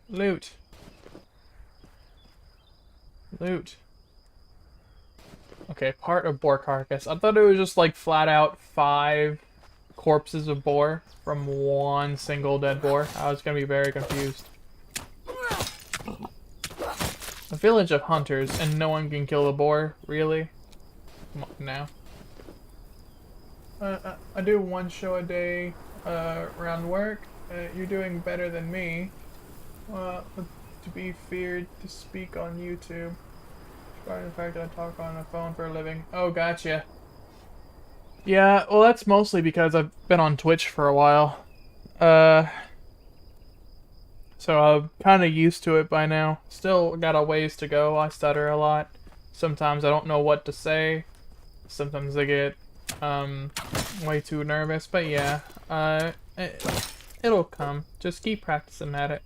Loot. Loot. Okay, part of boar carcass. I thought it was just like flat out 5 corpses of boar from one single dead boar. I was gonna be very confused. A village of hunters and no one can kill a boar? Really? Come on now. I do 1 show a day around work. You're doing better than me. To be feared to speak on YouTube. Regarding the fact that I talk on the phone for a living. Oh, gotcha. Yeah, well, that's mostly because I've been on Twitch for a while. So I'm kind of used to it by now. Still got a ways to go. I stutter a lot. Sometimes I don't know what to say. Sometimes I get way too nervous. But yeah, it'll come. Just keep practicing at it.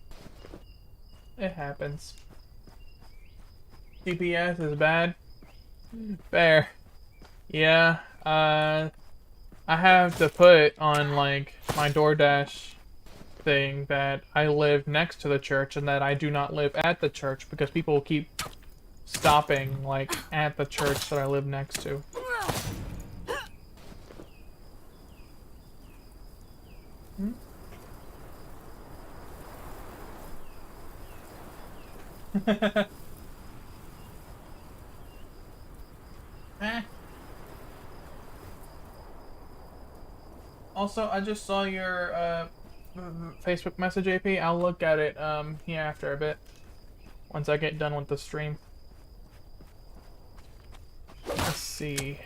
It happens. DPS is bad. Fair. Yeah, I have to put on, like, my DoorDash thing that I live next to the church and that I do not live at the church because people keep stopping, like, at the church that I live next to. Eh. Also, I just saw your Facebook message, AP. I'll look at it here after a bit. Once I get done with the stream. Let's see.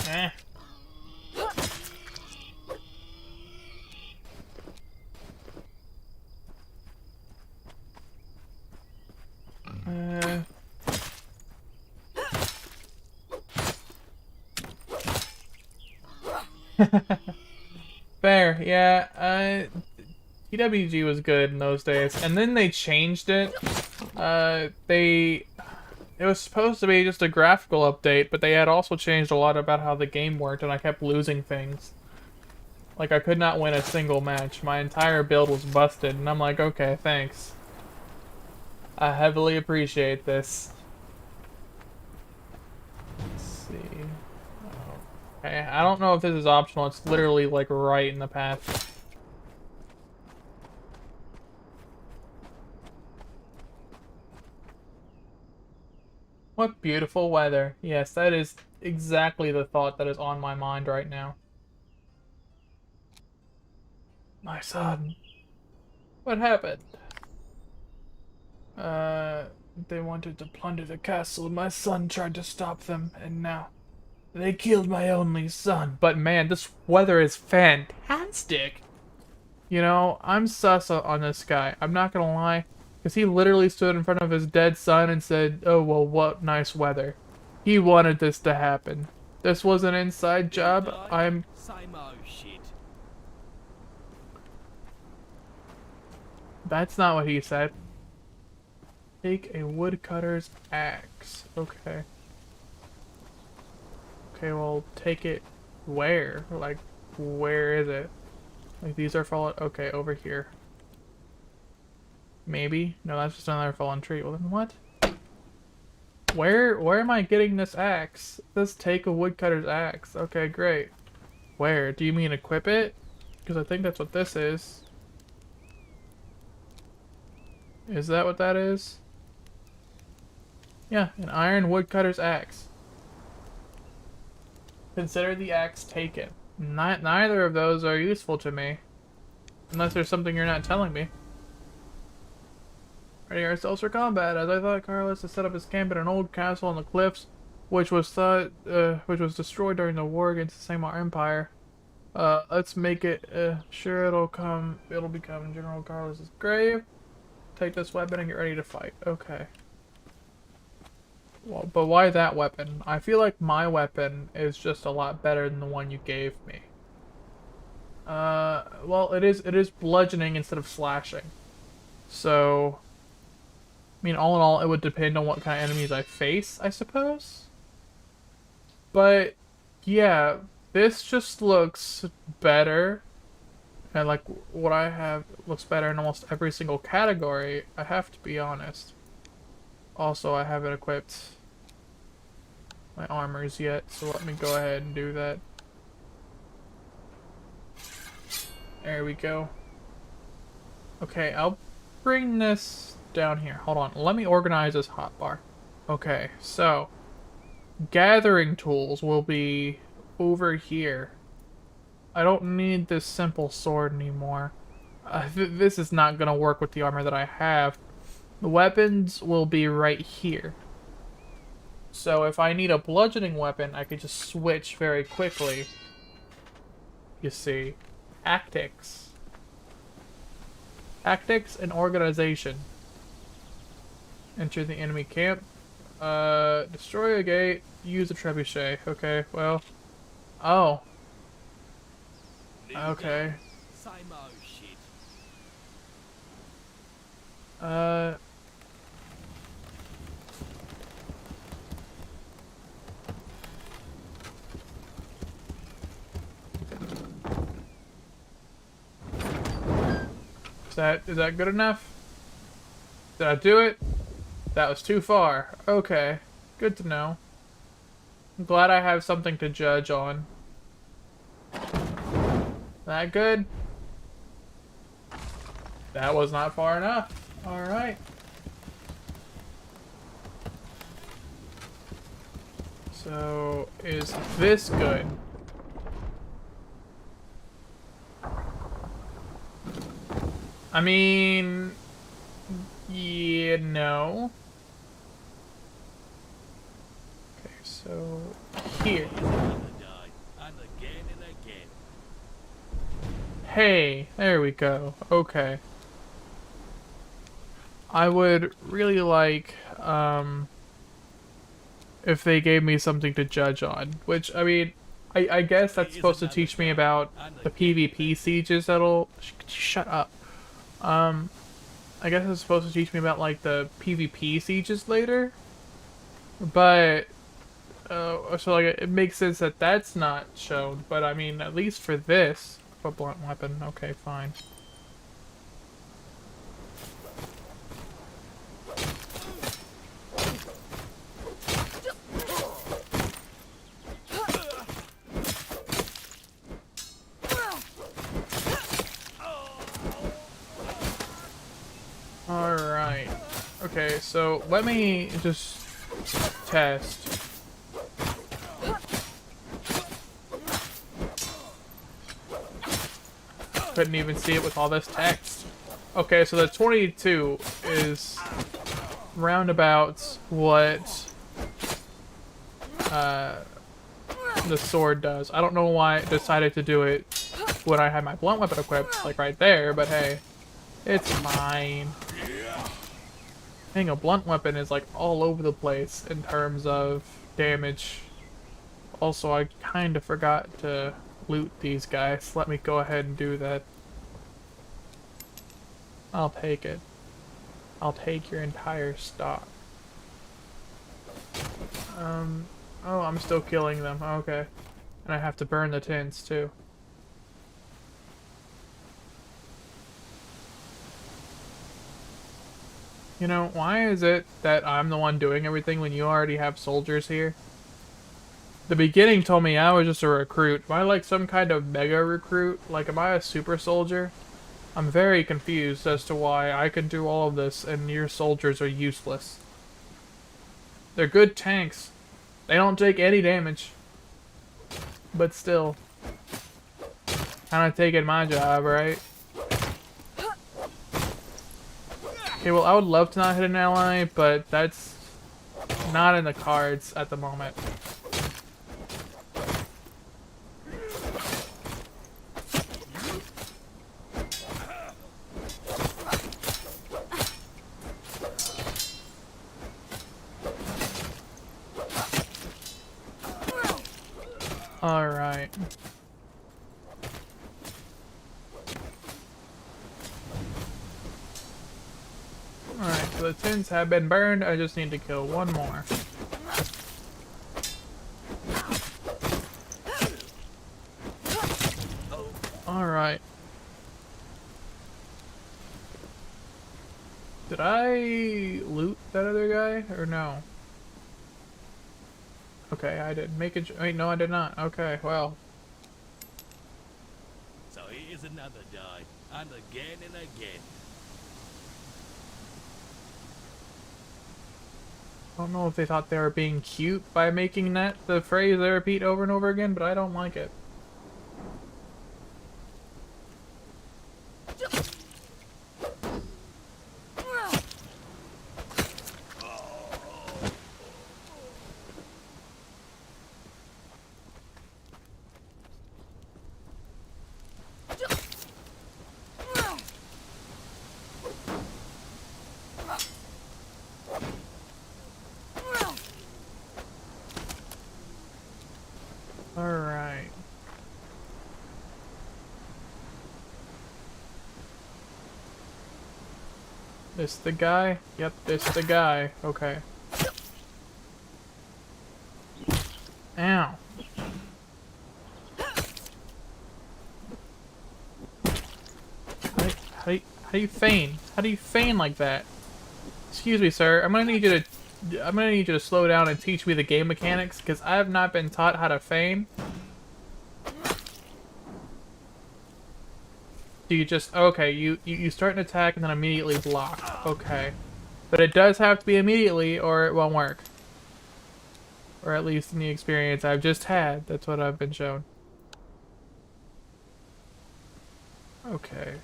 Eh. Fair, yeah. TWG was good in those days, and then they changed it. It was supposed to be just a graphical update, but they had also changed a lot about how the game worked, and I kept losing things. Like, I could not win a single match. My entire build was busted, and I'm like, okay, thanks. I heavily appreciate this. Let's see. Okay, I don't know if this is optional. It's literally, like, right in the path. What beautiful weather. Yes, that is exactly the thought that is on my mind right now. My son. What happened? They wanted to plunder the castle. My son tried to stop them, and now they killed my only son. But man, this weather is fantastic. You know, I'm sus on this guy. I'm not gonna lie. Because he literally stood in front of his dead son and said, oh, well, what nice weather. He wanted this to happen. This was an inside job. Same old shit. That's not what he said. Take a woodcutter's axe. Okay. Okay, well, take it where? Like, where is it? Like, these are fallen... Okay, over here. Maybe? No, that's just another fallen tree. Well, then what? Where am I getting this axe? Let's take a woodcutter's axe. Okay, great. Where? Do you mean equip it? Because I think that's what this is. Is that what that is? Yeah, an iron woodcutter's axe. Consider the axe taken. Neither of those are useful to me. Unless there's something you're not telling me. Ready ourselves for combat. As I thought, Carlos had set up his camp in an old castle on the cliffs, which was destroyed during the war against the Samar Empire. Let's make it. Sure, it'll become General Carlos's grave. Take this weapon and get ready to fight. Okay. Well, but why that weapon? I feel like my weapon is just a lot better than the one you gave me. Well, it is bludgeoning instead of slashing. So, I mean, all in all, it would depend on what kind of enemies I face, I suppose. But, yeah, this just looks better. And, like, what I have looks better in almost every single category, I have to be honest. Also, I haven't equipped my armors yet, so let me go ahead and do that. There we go. Okay, I'll bring this down here. Hold on, let me organize this hotbar. Okay, so gathering tools will be over here. I don't need this simple sword anymore. This is not gonna work with the armor that I have. The weapons will be right here. So if I need a bludgeoning weapon, I could just switch very quickly. You see. Tactics. Tactics and organization. Enter the enemy camp. Destroy a gate. Use a trebuchet. Okay, well. Oh. Okay. Same old shit. Is that good enough? Did I do it? That was too far. Okay. Good to know. I'm glad I have something to judge on. That good? That was not far enough. Alright. So, is this good? I mean... yeah, no. Okay, so... here. Hey, there we go. Okay. I would really like, if they gave me something to judge on. Which, I mean, I guess that's supposed to teach me about the PvP sieges that'll... shut up. I guess it's supposed to teach me about, like, the PvP sieges later. But, so, like, it makes sense that that's not shown. But, I mean, at least for this... a blunt weapon. Okay, fine. Alright. Okay, so let me just test. Couldn't even see it with all this text. Okay, so the 22 is roundabouts what the sword does. I don't know why I decided to do it when I had my blunt weapon equipped, like right there, but hey, it's fine. Dang, a blunt weapon is like all over the place in terms of damage. Also, I kind of forgot to loot these guys. Let me go ahead and do that. I'll take it. I'll take your entire stock. Oh, I'm still killing them. Okay. And I have to burn the tins too. You know, why is it that I'm the one doing everything when you already have soldiers here? The beginning told me I was just a recruit. Am I like some kind of mega recruit? Like, am I a super soldier? I'm very confused as to why I can do all of this and your soldiers are useless. They're good tanks. They don't take any damage. but still. Kind of taking my job, right? Okay, well, I would love to not hit an ally, but that's not in the cards at the moment. Alright. Alright, so the tins have been burned. I just need to kill one more. Alright. Did I loot that other guy, or no? Okay, I did. Wait, no, I did not. Okay, well. So here's another die, and again and again. I don't know if they thought they were being cute by making that the phrase they repeat over and over again, but I don't like it. Alright. This the guy? Yep, this the guy. Okay. Ow. How do you feign? How do you feign like that? Excuse me, sir. I'm gonna need you to slow down and teach me the game mechanics, because I have not been taught how to feign. Do you just okay? You start an attack and then immediately block. Okay, but it does have to be immediately, or it won't work. Or at least in the experience I've just had, that's what I've been shown. Okay.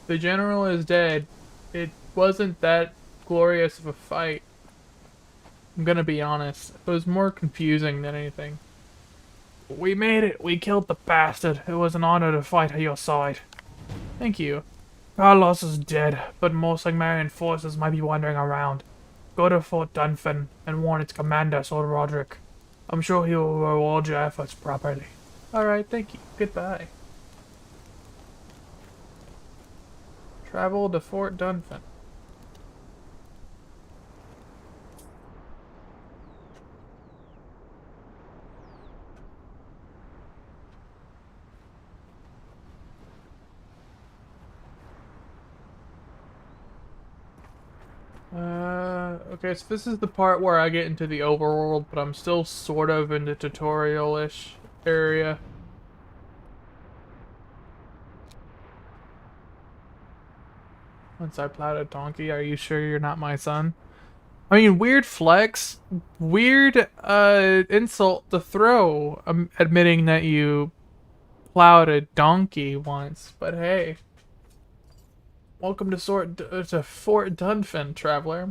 The general is dead. It wasn't that glorious of a fight. I'm gonna be honest. It was more confusing than anything. We made it! We killed the bastard! It was an honor to fight at your side. Thank you. Carlos is dead, but more Sigmarian forces might be wandering around. Go to Fort Dunphin and warn its commander, Sir Roderick. I'm sure he will reward your efforts properly. Alright, thank you. Goodbye. Travel to Fort Dunphin. Okay, so this is the part where I get into the overworld, but I'm still sort of in the tutorial-ish area. Once I plowed a donkey, are you sure you're not my son? I mean, weird flex. Weird, insult to throw, admitting that you plowed a donkey once, but hey. Welcome to Fort Dunphin, traveler.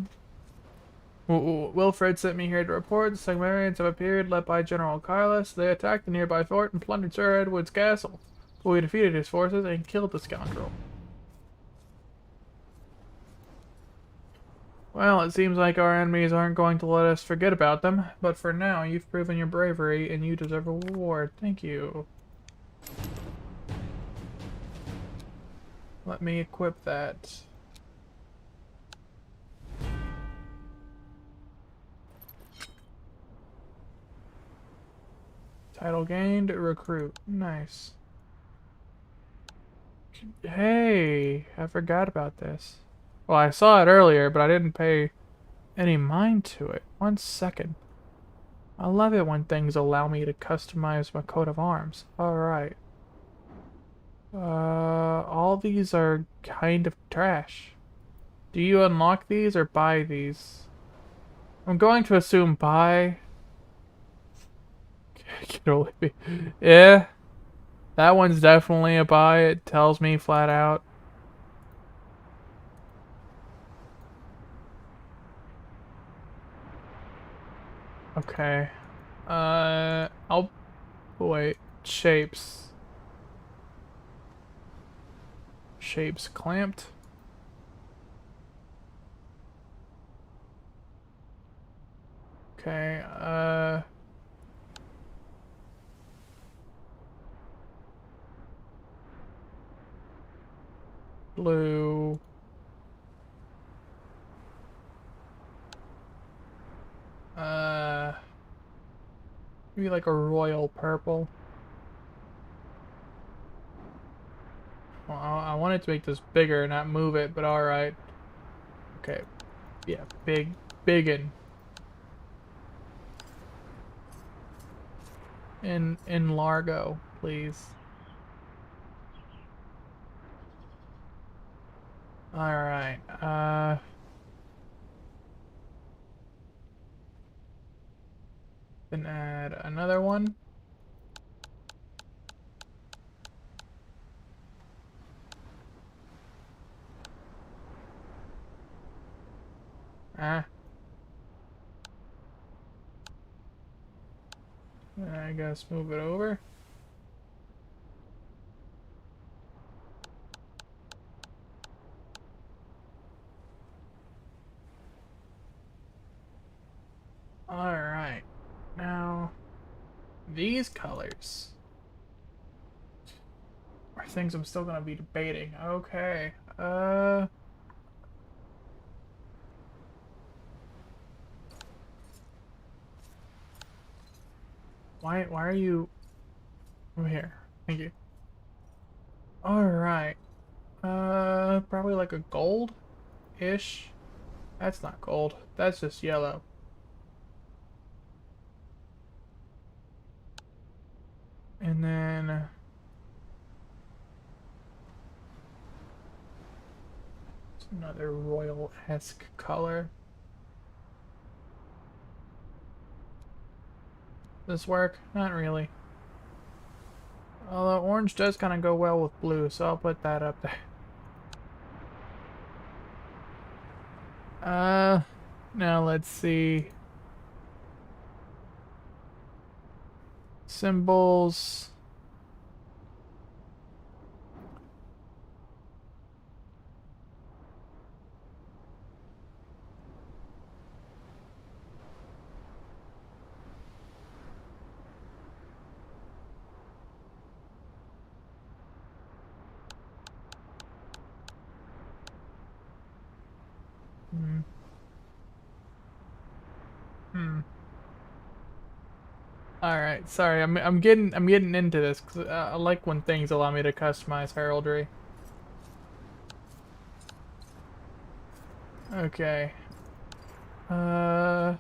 Wilfred sent me here to report the Sigmarians have appeared, led by General Carlos. They attacked the nearby fort and plundered Sir Edward's castle, but we defeated his forces and killed the scoundrel. Well, it seems like our enemies aren't going to let us forget about them, but for now, you've proven your bravery and you deserve a reward. Thank you. Let me equip that. Title gained, recruit. Nice. Hey, I forgot about this. Well, I saw it earlier, but I didn't pay any mind to it. 1 second. I love it when things allow me to customize my coat of arms. Alright. All these are kind of trash. Do you unlock these or buy these? I'm going to assume buy. Can only be. Yeah, that one's definitely a buy. It tells me flat out. Okay. I'll wait. Shapes. Shapes clamped. Okay. Blue. Maybe like a royal purple. Well, I wanted to make this bigger, not move it, but alright. Okay. Yeah, biggin. In Largo, please. Alright, then add another one. Ah. I guess move it over. Alright. Now, these colors are things I'm still gonna be debating. Okay. Why are you over here? Thank you. Alright. Probably like a gold-ish. That's not gold. That's just yellow. And then it's another royal-esque color. This work? Not really. Although orange does kind of go well with blue, so I'll put that up there. Now let's see. Symbols. Hmm. Hmm. All right. Sorry, I'm getting into this because I like when things allow me to customize heraldry. Okay. Uh.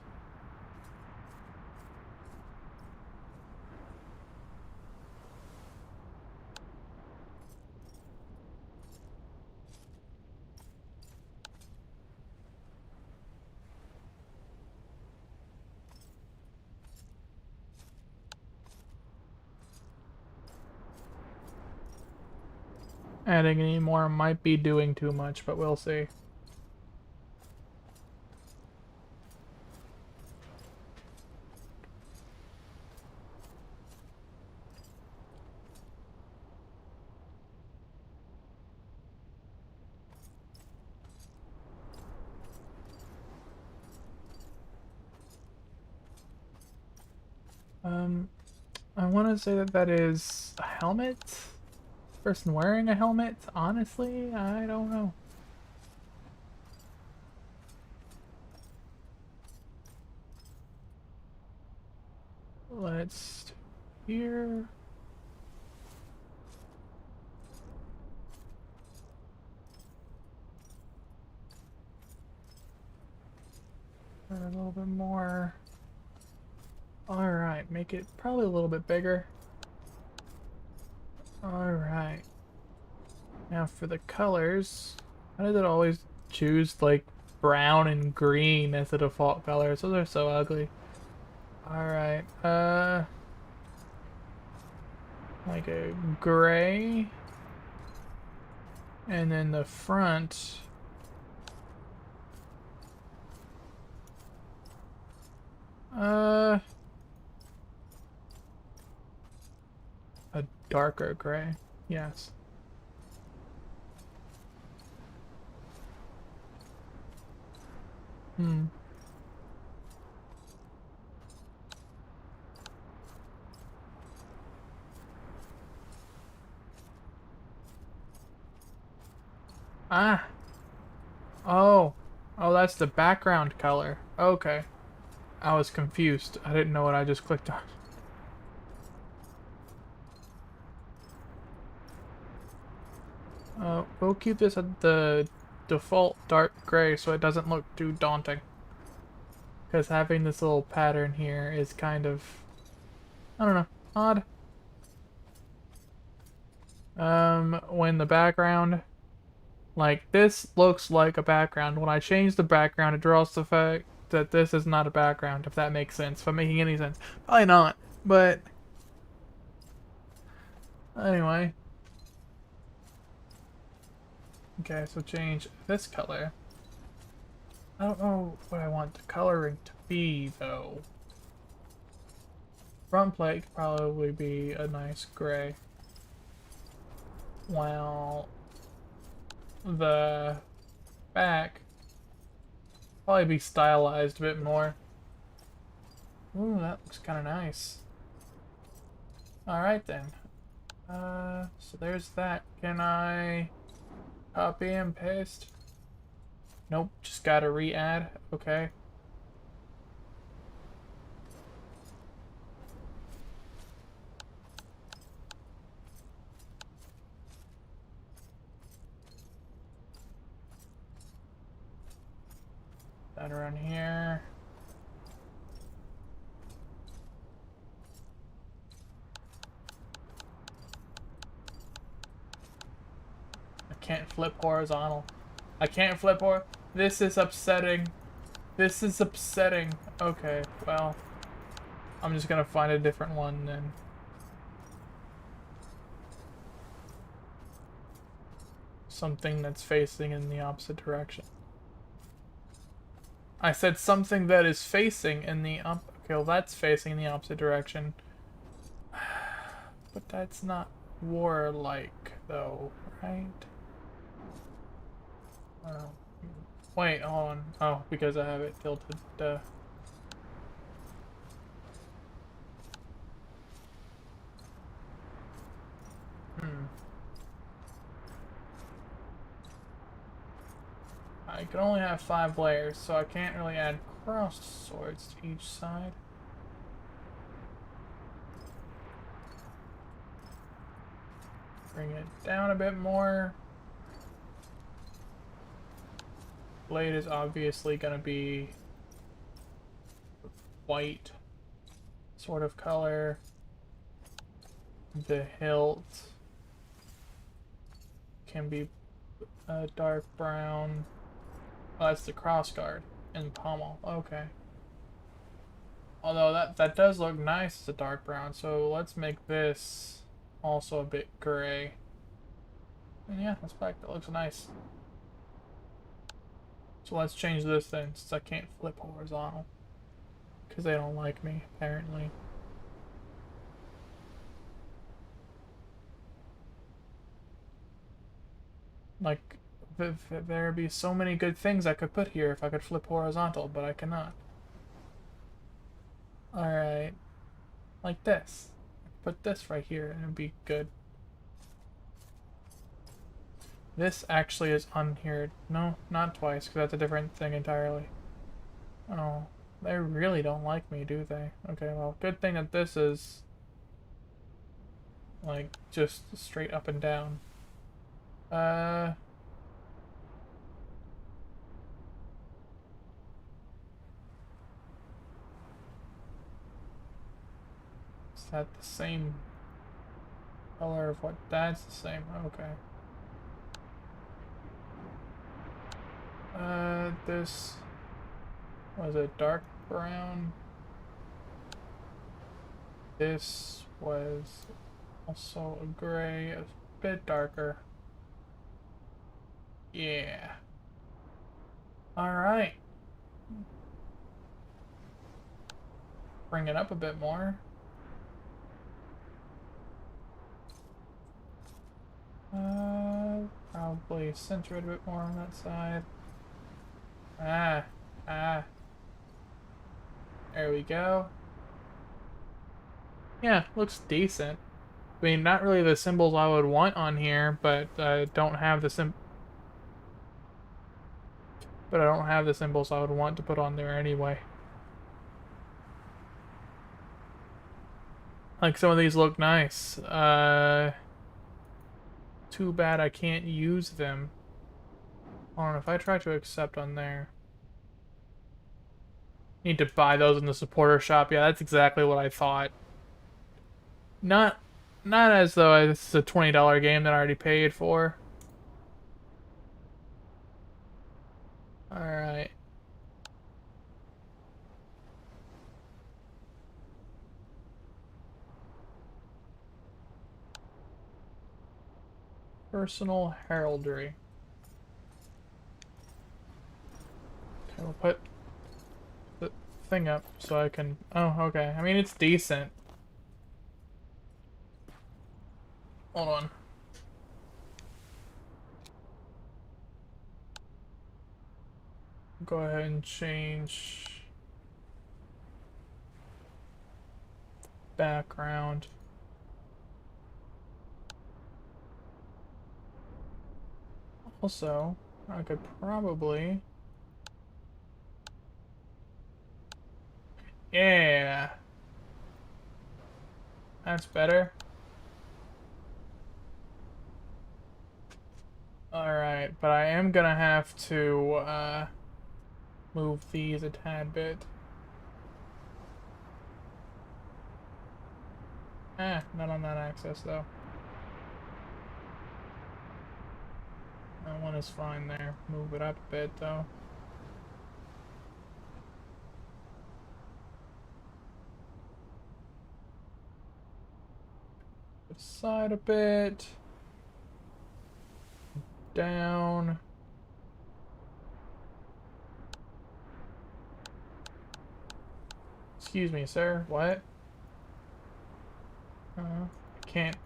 Adding any more might be doing too much, but we'll see. I want to say that that is a helmet? Person wearing a helmet? Honestly, I don't know. Let's here. A little bit more. Alright, make it probably a little bit bigger. Alright. Now for the colors, how does it always choose like brown and green as the default colors. Those are so ugly. Alright, like a gray. And then the front. A darker gray. Yes. Hmm. Ah. Oh. Oh, that's the background color. Okay. I was confused. I didn't know what I just clicked on. We'll keep this at the default dark gray so it doesn't look too daunting. Because having this little pattern here is kind of, I don't know, odd. When the background, like this looks like a background. When I change the background, it draws the fact that this is not a background, if that makes sense. If I'm making any sense. Probably not, but anyway. Okay, so change this color. I don't know what I want the coloring to be, though. Front plate could probably be a nice gray. While the back probably be stylized a bit more. Ooh, that looks kind of nice. Alright then. So there's that. Can I copy and paste? Nope, just gotta re-add. Okay. That around here. I can't flip horizontal. I can't flip This is upsetting. This is upsetting. Okay, well, I'm just gonna find a different one then. Something that's facing in the opposite direction. I said something that is facing in the okay, well, that's facing in the opposite direction. But that's not warlike, though, right? Wait, hold on. Oh, because I have it tilted. I can only have 5 layers, so I can't really add crossed swords to each side. Bring it down a bit more. Blade is obviously going to be white sort of color. The hilt can be a dark brown. Oh, that's the crossguard and pommel. Okay. Although that does look nice as a dark brown, so let's make this also a bit gray. And yeah, that's back. That looks nice. So let's change this then, since I can't flip horizontal. Because they don't like me, apparently. Like, there'd be so many good things I could put here if I could flip horizontal, but I cannot. Alright. Like this. Put this right here and it'd be good. This actually is on here. No, not twice, because that's a different thing entirely. Oh, they really don't like me, do they? Okay, well, good thing that this is, like, just straight up and down. Is that the same color of what? That's the same. Okay. This was a dark brown. This was also a gray, a bit darker. Yeah. Alright. Bring it up a bit more. Probably center it a bit more on that side. There we go. Yeah, looks decent. I mean, not really the symbols I would want on here, but I don't have the But I don't have the symbols I would want to put on there anyway. Like, some of these look nice. Too bad I can't use them. Hold on, if I try to accept on there. Need to buy those in the supporter shop. Yeah, that's exactly what I thought. Not as though this is a $20 game that I already paid for. Alright. Personal heraldry. Okay, we'll put the thing up so I can... Oh, okay. I mean, it's decent. Hold on. Go ahead and change background. Also, I could probably... Yeah! That's better. Alright, but I am gonna have to, move these a tad bit. Not on that axis, though. That one is fine there. Move it up a bit, though. Side a bit. Down. Excuse me, sir. What? Can't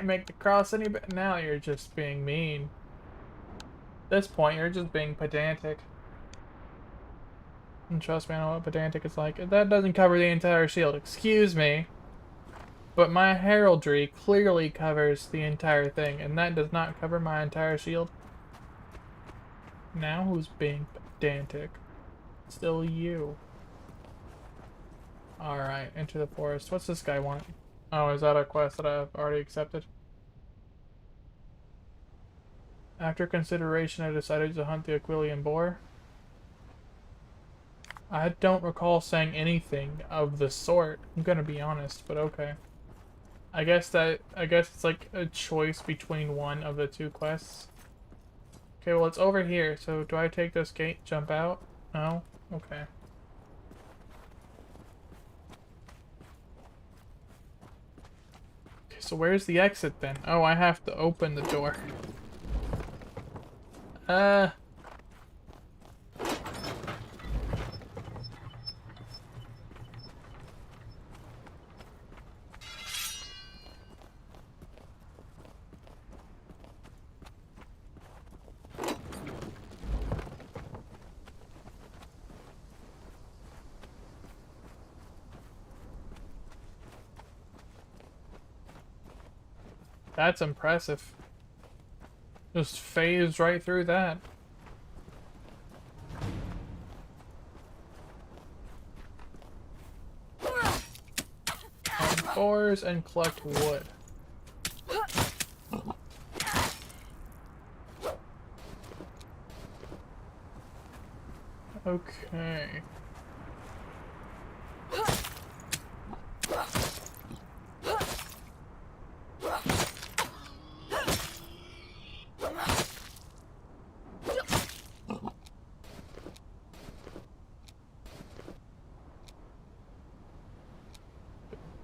make the cross any bit. Now you're just being mean. At this point, you're just being pedantic. And trust me, I know what pedantic is like. That doesn't cover the entire shield. Excuse me. But my heraldry clearly covers the entire thing, and that does not cover my entire shield. Now who's being pedantic? Still you. Alright, enter the forest. What's this guy want? Oh, is that a quest that I've already accepted? After consideration, I decided to hunt the Aquilian boar. I don't recall saying anything of the sort. I'm gonna be honest, but okay. I guess it's like a choice between one of the two quests. Okay, well it's over here, so do I take this gate, jump out? No? Okay. Okay, so where's the exit then? Oh, I have to open the door. That's impressive. Just phased right through that. Hunt boars and collect wood. Okay.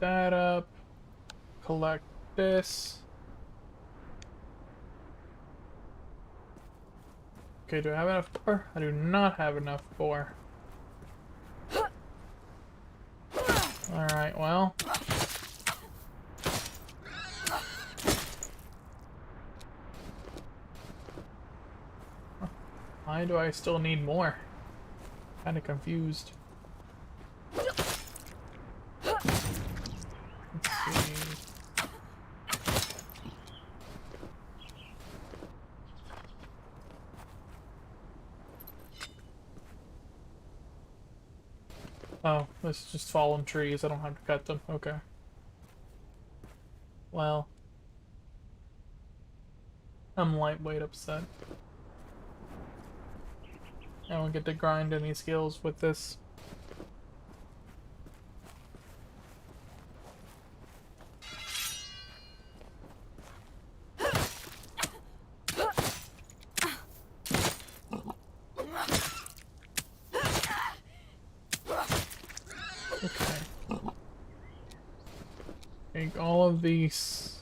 that up. Collect this. Okay, do I have enough boar? I do not have enough boar. Alright, well. Why do I still need more? Kinda confused. Let's see. Oh, this is just fallen trees. I don't have to cut them. Okay. Well. I'm lightweight upset. I don't get to grind any skills with this. Okay. Take all of these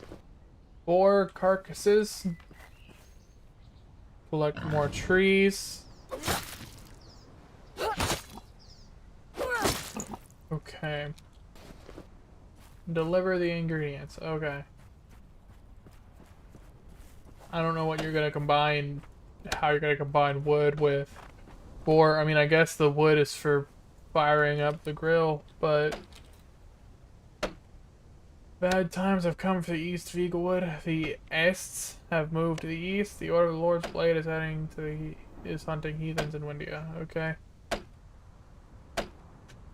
boar carcasses. Collect more trees. Okay. Deliver the ingredients. Okay. I don't know what you're gonna combine, how you're gonna combine wood with boar. I mean, I guess the wood is for firing up the grill, but bad times have come for the East Vigawood. The Ests have moved to the east. The Order of the Lord's Blade is heading to is hunting heathens in Windia. Okay.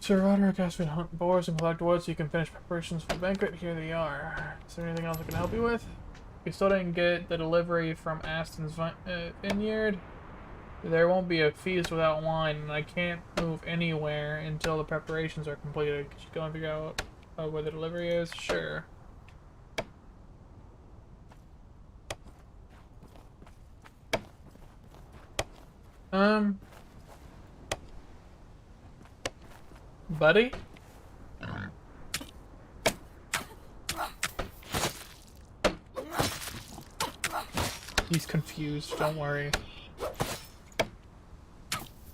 Sir Roderick asked me to hunt boars and collect wood so you can finish preparations for the banquet. Here they are. Is there anything else I can help you with? We still didn't get the delivery from Aston's vineyard. There won't be a feast without wine, and I can't move anywhere until the preparations are completed. Could you go and figure out where the delivery is? Sure. Buddy? He's confused, don't worry.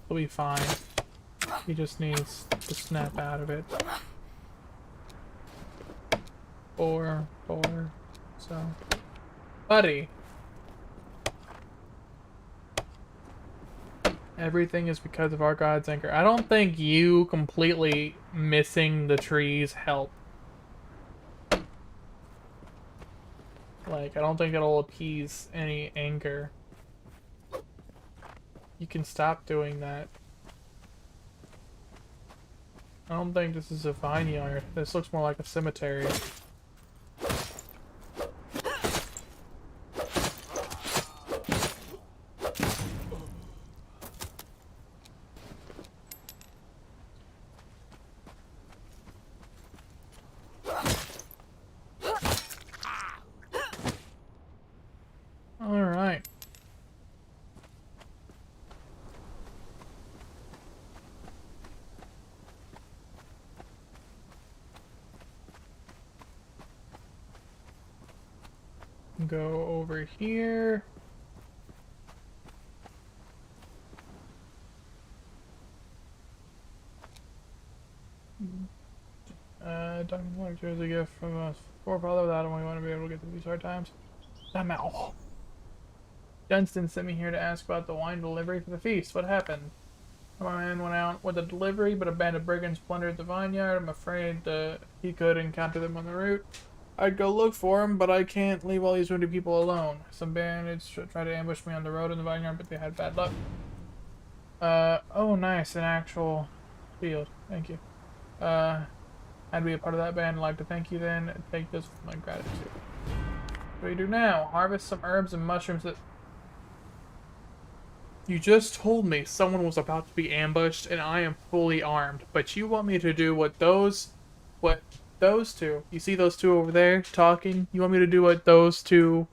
He'll be fine. He just needs to snap out of it. Four, so. Buddy! Everything is because of our God's anger. I don't think you completely missing the trees help. Like, I don't think it'll appease any anger. You can stop doing that. I don't think this is a vineyard. This looks more like a cemetery. Alright. Go over here. Talking like there's a gift from a forefather. Without him, we want to be able to get through these hard times. Ow. Dunstan sent me here to ask about the wine delivery for the feast. What happened? My man went out with a delivery, but a band of brigands plundered the vineyard. I'm afraid he could encounter them on the route. I'd go look for him, but I can't leave all these wounded people alone. Some bandits tried to ambush me on the road in the vineyard, but they had bad luck. Oh nice, an actual field. Thank you. I'd be a part of that band. I'd like to thank you then. Take this with my gratitude. What do we do now? Harvest some herbs and mushrooms that... You just told me someone was about to be ambushed and I am fully armed, but you want me to do what those two, you see those two over there talking? You want me to do what those two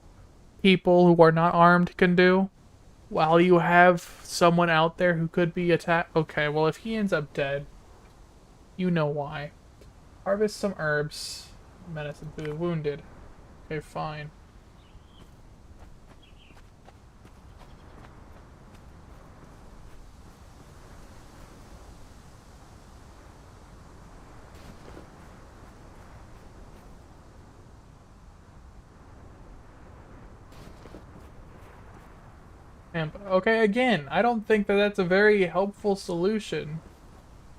people who are not armed can do? While you have someone out there who could be attacked? Okay, well if he ends up dead, you know why. Harvest some herbs. Medicine to the wounded. Okay, fine. Okay, again, I don't think that that's a very helpful solution.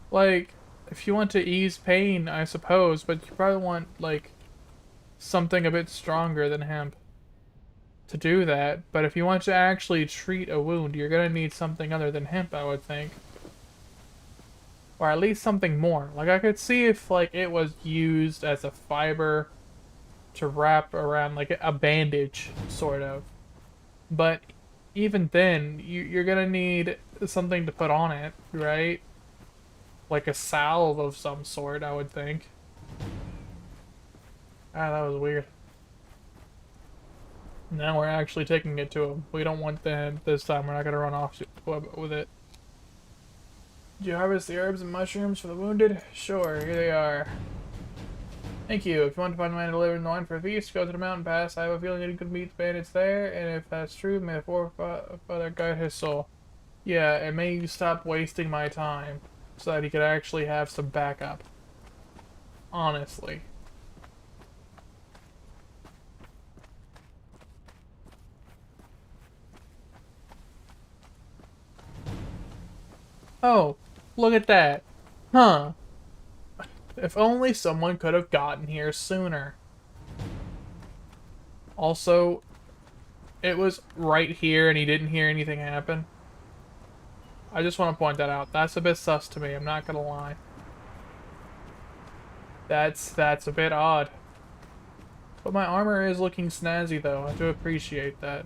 Like, if you want to ease pain, I suppose, but you probably want, like, something a bit stronger than hemp to do that. But if you want to actually treat a wound, you're gonna need something other than hemp, I would think. Or at least something more. Like, I could see if, like, it was used as a fiber to wrap around, like, a bandage, sort of. But even then, you're gonna need something to put on it, right? Like a salve of some sort, I would think. Ah, that was weird. Now we're actually taking it to him. We don't want that this time. We're not gonna run off with it. Did you harvest the herbs and mushrooms for the wounded? Sure, here they are. Thank you. If you want to find a man delivering the wine for a feast, go to the mountain pass. I have a feeling that he could meet the bandits there, and if that's true, may the forefather guide his soul. Yeah, and may you stop wasting my time, so that he could actually have some backup. Honestly. Oh, look at that. Huh. If only someone could have gotten here sooner. Also, it was right here and he didn't hear anything happen. I just want to point that out. That's a bit sus to me, I'm not gonna lie. That's a bit odd. But my armor is looking snazzy though. I do appreciate that.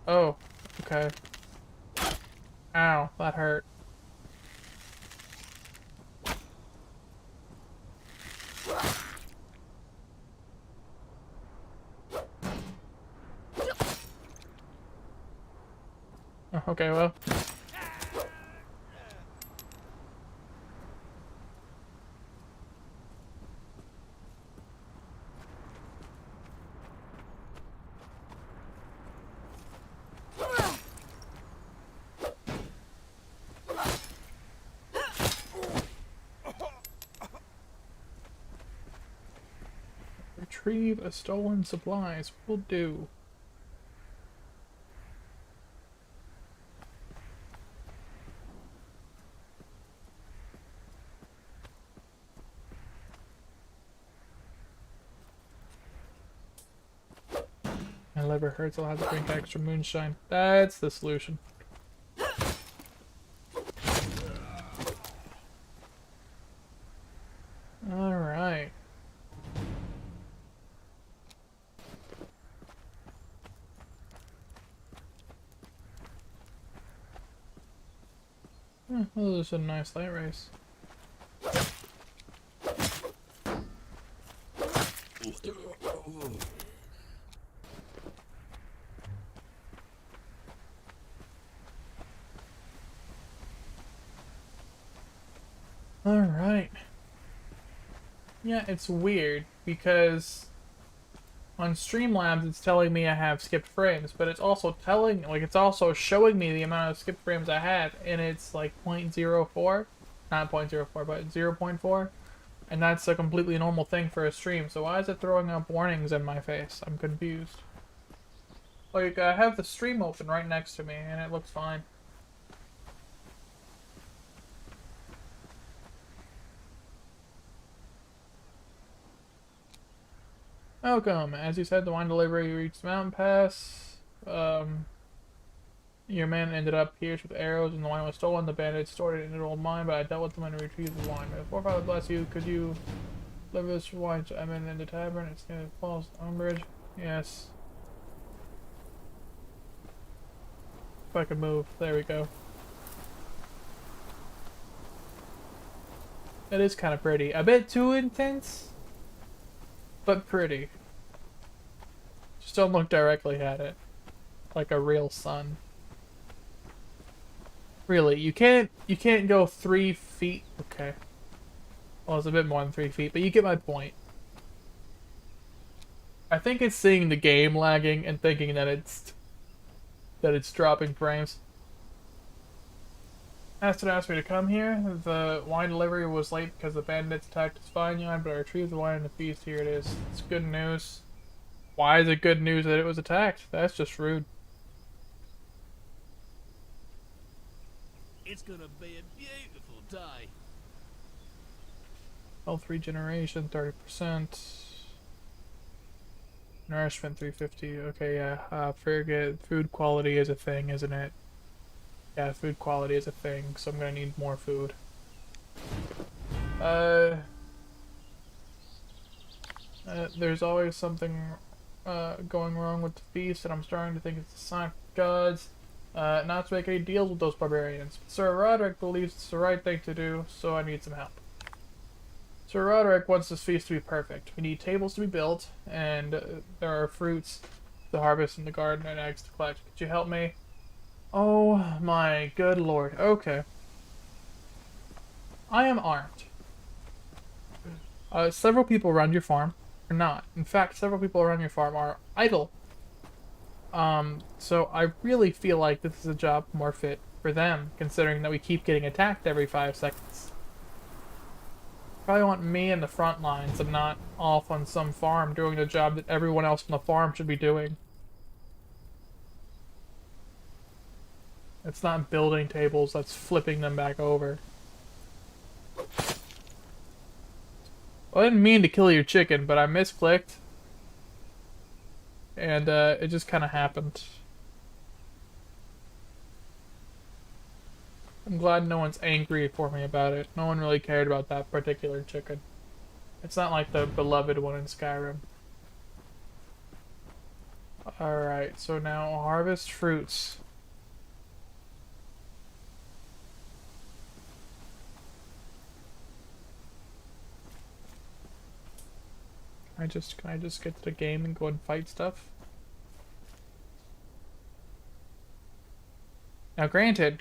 Oh, okay. Ow, that hurt. Oh, okay, well. Retrieve a stolen supplies. Will do. My liver hurts, I'll have to drink extra moonshine. That's the solution. Alright. Well, this is a nice light race. Alright. Yeah, it's weird because on Streamlabs it's telling me I have skipped frames, but it's also telling, like, it's also showing me the amount of skipped frames I have, and it's like 0.04, not 0.04, but 0.4, and that's a completely normal thing for a stream, so why is it throwing up warnings in my face? I'm confused. Like, I have the stream open right next to me, and it looks fine. Welcome. As you said, the wine delivery reached the mountain pass. Your man ended up pierced with arrows and the wine was stolen. The bandits stored it in an old mine, but I dealt with them and retrieved the wine. May the forefather bless you. Could you deliver this wine to Emin in the tavern? It's near the falls Umbridge. Yes. If I could move. There we go. It is kind of pretty. A bit too intense, but pretty. Just don't look directly at it. Like a real sun. Really, you can't go 3 feet. Okay. Well, it's a bit more than 3 feet, but you get my point. I think it's seeing the game lagging and thinking that it's dropping frames. Aston asked me to come here. The wine delivery was late because the bandits attacked his vineyard, but I retrieved the wine in the feast. Here it is. It's good news. Why is it good news that it was attacked? That's just rude. It's gonna be a beautiful day. Health regeneration, 30%. Nourishment, 350. Okay, yeah. Forget. Food quality is a thing, isn't it? Yeah, food quality is a thing, so I'm gonna need more food. There's always something going wrong with the feast, and I'm starting to think it's a sign of gods. Not to make any deals with those barbarians. Sir Roderick believes it's the right thing to do, so I need some help. Sir Roderick wants this feast to be perfect. We need tables to be built, and there are fruits to harvest in the garden and eggs to collect. Could you help me? Oh my good lord. Okay. I am armed. Several people around your farm are not. In fact, several people around your farm are idle. So I really feel like this is a job more fit for them, considering that we keep getting attacked every 5 seconds. Probably want me in the front lines and not off on some farm doing the job that everyone else on the farm should be doing. It's not building tables, that's flipping them back over. Well, I didn't mean to kill your chicken, but I misclicked. And it just kind of happened. I'm glad no one's angry for me about it. No one really cared about that particular chicken. It's not like the beloved one in Skyrim. Alright, so now harvest fruits. Can I just get to the game and go and fight stuff? Now granted,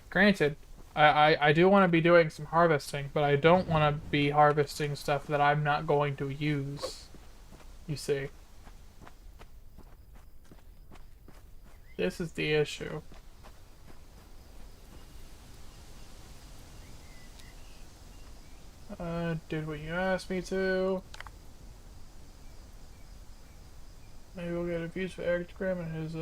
I do want to be doing some harvesting, but I don't want to be harvesting stuff that I'm not going to use. You see. This is the issue. Did what you asked me to. Maybe we'll get a feast for Eric Grimm and his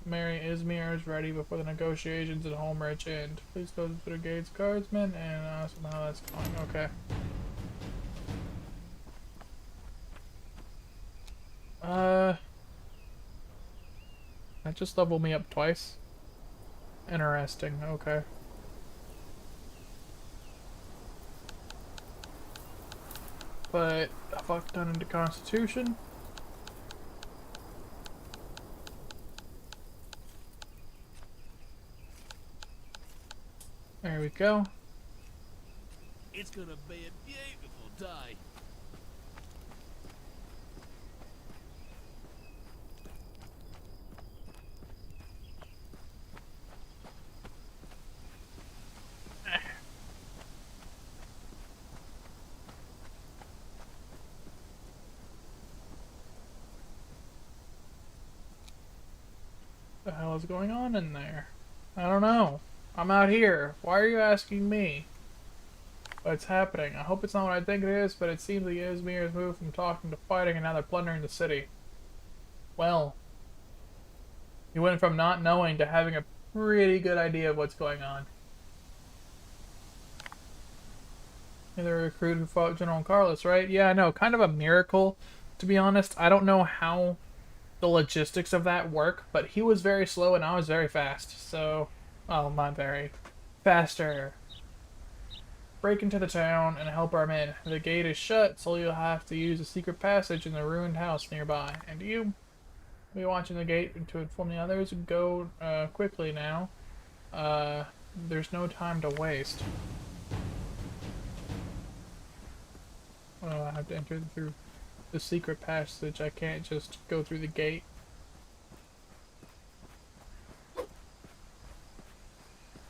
Mary Izmir is ready before the negotiations at Homeridge end. Please go to the gates guardsmen and ask them how that's going. Okay. That just leveled me up twice. Interesting, okay. But a fuck ton into Constitution. There we go. It's gonna be a beautiful day. What the hell is going on in there? I don't know. I'm out here. Why are you asking me? What's happening? I hope it's not what I think it is, but it seems like Izmir has moved from talking to fighting and now they're plundering the city. Well, you went from not knowing to having a pretty good idea of what's going on. You're the recruit who fought General Carlos, right? Yeah, I know. Kind of a miracle, to be honest. I don't know how the logistics of that work, but he was very slow and I was very fast, so... Well, not very. Faster. Break into the town and help our men. The gate is shut, so you'll have to use a secret passage in the ruined house nearby. And you? Be watching the gate to inform the others. Go quickly now. There's no time to waste. Oh, I have to enter through the secret passage. I can't just go through the gate.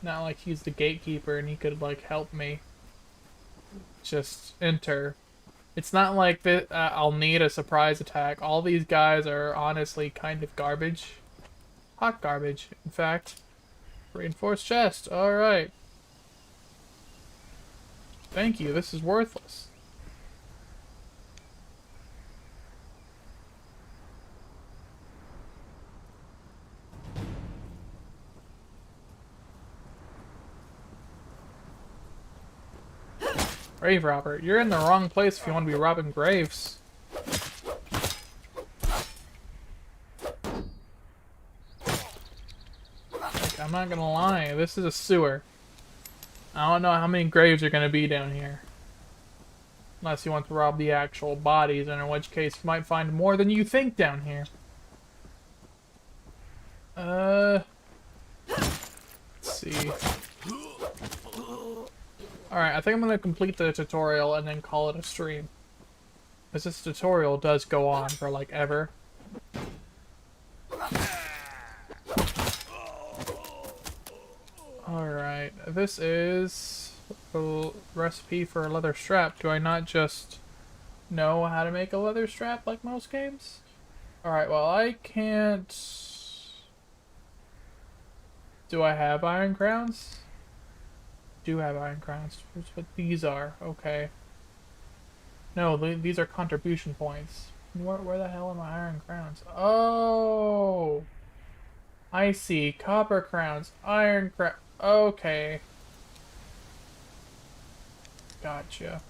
Not like he's the gatekeeper and he could, like, help me. Just enter It's not like that. I'll need a surprise attack. All these guys are honestly kind of garbage. Hot garbage, in fact. Reinforced chest. All right. Thank you. This is worthless. Grave robber. You're in the wrong place if you want to be robbing graves. Like, I'm not gonna lie, this is a sewer. I don't know how many graves are gonna be down here. Unless you want to rob the actual bodies, and in which case you might find more than you think down here. Let's see. Alright, I think I'm gonna complete the tutorial and then call it a stream. Because this tutorial does go on for like ever. Alright, this is a recipe for a leather strap. Do I not just know how to make a leather strap like most games? Alright, well I can't... Do I have iron crowns? Do have iron crowns. Here's what these are. Okay. No, these are contribution points. Where the hell are my iron crowns? Oh! I see. Copper crowns. Iron crown. Okay. Gotcha.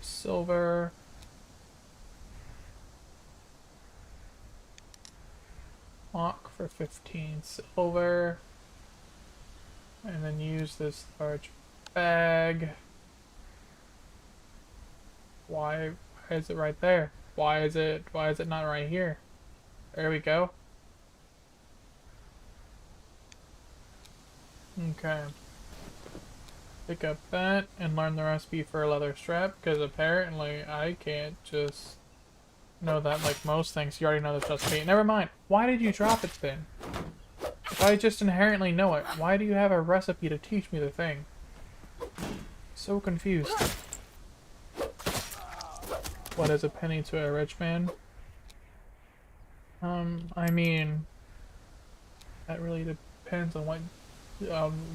Silver. Lock for 15 silver. And then use this large bag. Why is it right there? Why is it not right here? There we go. Okay. Pick up that and learn the recipe for a leather strap, because apparently I can't just know that like most things. You already know the recipe. Never mind. Why did you drop it then? If I just inherently know it, why do you have a recipe to teach me the thing? So confused. What is a penny to a rich man? I mean, that really depends on what,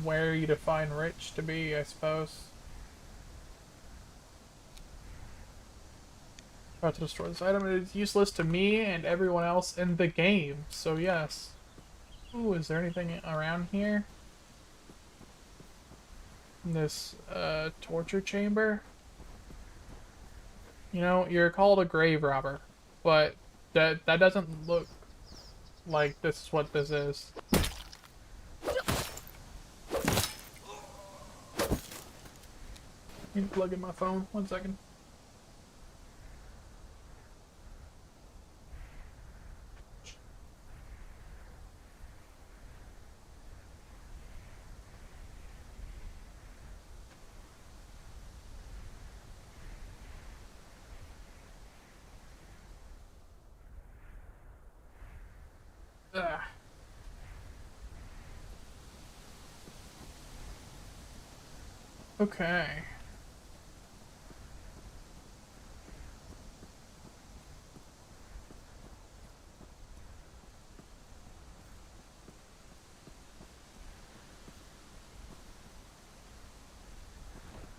where you define rich to be, I suppose. About to destroy this item. It is useless to me and everyone else in the game, so yes. Ooh, is there anything around here? This, torture chamber? You know, you're called a grave robber, but that doesn't look like this is what this is. Need to plug in my phone. 1 second. Ugh. Okay.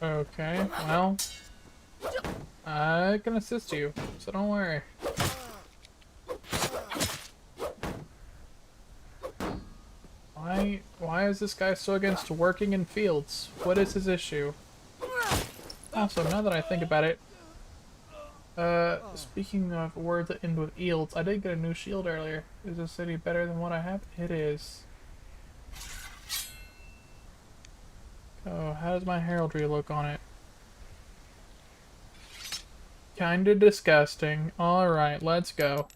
Okay, well, I can assist you, so don't worry. Why is this guy so against working in fields? What is his issue? Also, now that I think about it, speaking of words that end with eels, I did get a new shield earlier. Is this city better than what I have? It is. Oh, how does my heraldry look on it? Kinda disgusting. Alright, let's go.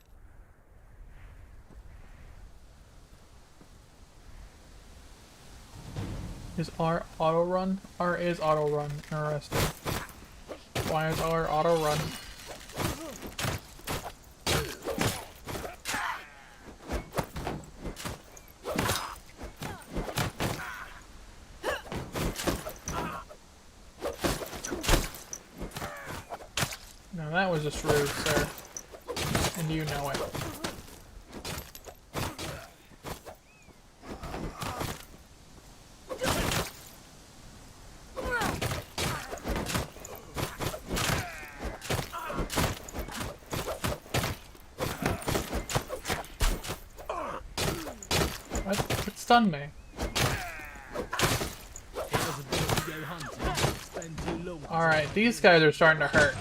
Is R auto run? R is auto run. Interesting. Why is R auto run? Now that was just rude, sir. And you know it. What? It stunned me. Alright, these guys are starting to hurt.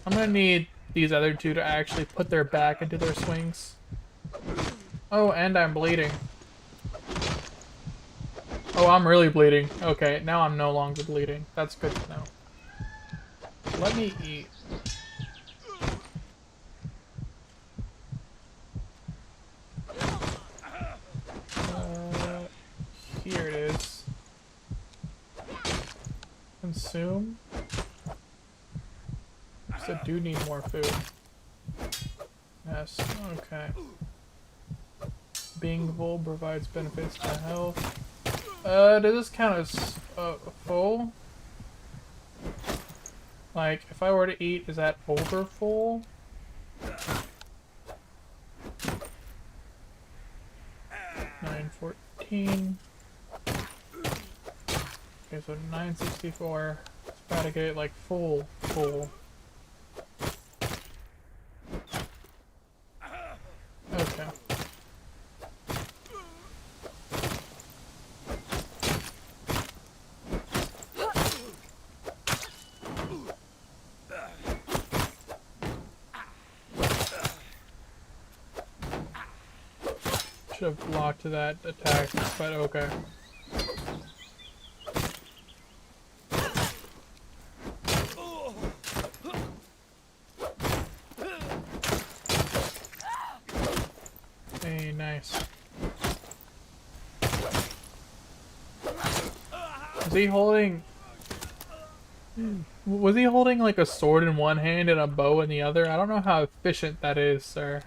I'm gonna need these other two to actually put their back into their swings. Oh, and I'm bleeding. Oh, I'm really bleeding. Okay, now I'm no longer bleeding. That's good to know. Let me eat. Here it is. Consume. So I do need more food. Yes, okay. Being full provides benefits to health. Does this count as full? Like, if I were to eat, is that over full? 914. Okay, so 964. It's about to get it like full. Okay. Should have blocked that attack, but okay. Hey, nice. Is he holding... Was he holding like a sword in one hand and a bow in the other? I don't know how efficient that is, sir.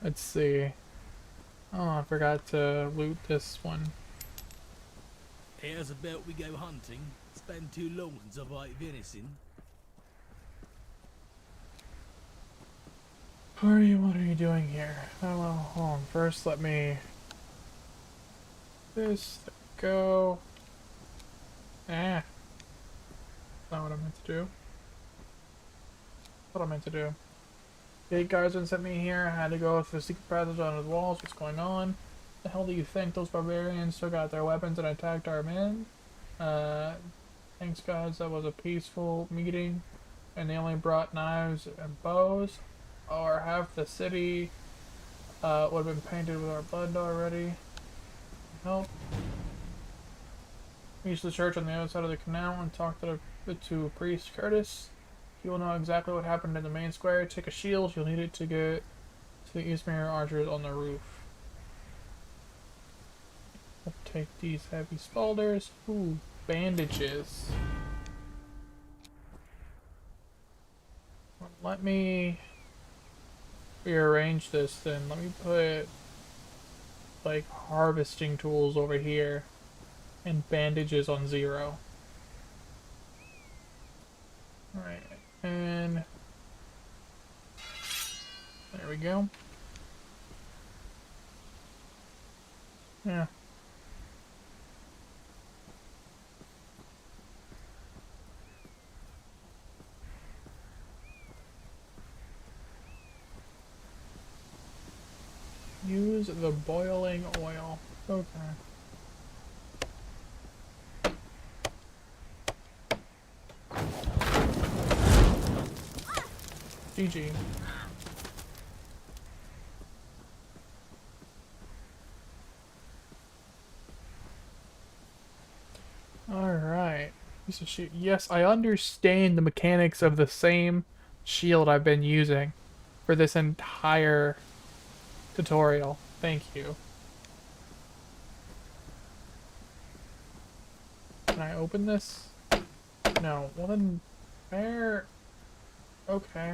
Let's see. Oh, I forgot to loot this one. Here's about we go hunting. Spend too long since I've ate venison. What are you doing here? Oh, well, hold on. First, let me... This, go... Ah. Not what I meant to do. What I meant to do. Gate guardsmen sent me here. I had to go through the secret passage under the walls. What's going on? The hell do you think? Those barbarians took out their weapons and attacked our men? Thanks guys, that was a peaceful meeting. And they only brought knives and bows. Or half the city would have been painted with our blood already. Help. Reach the church on the other side of the canal and talk to Priest Curtis. He will know exactly what happened in the main square. Take a shield. You'll need it to get to the Eastmere archers on the roof. I'll take these heavy spalders. Ooh, bandages. Let me rearrange this then. Let me put like harvesting tools over here and bandages on 0. Alright, and there we go. Yeah. Use the boiling oil. Okay. GG. Alright. Piece of shit. Yes, I understand the mechanics of the same shield I've been using for this entire tutorial. Thank you. Can I open this? No. Well then, where? Okay.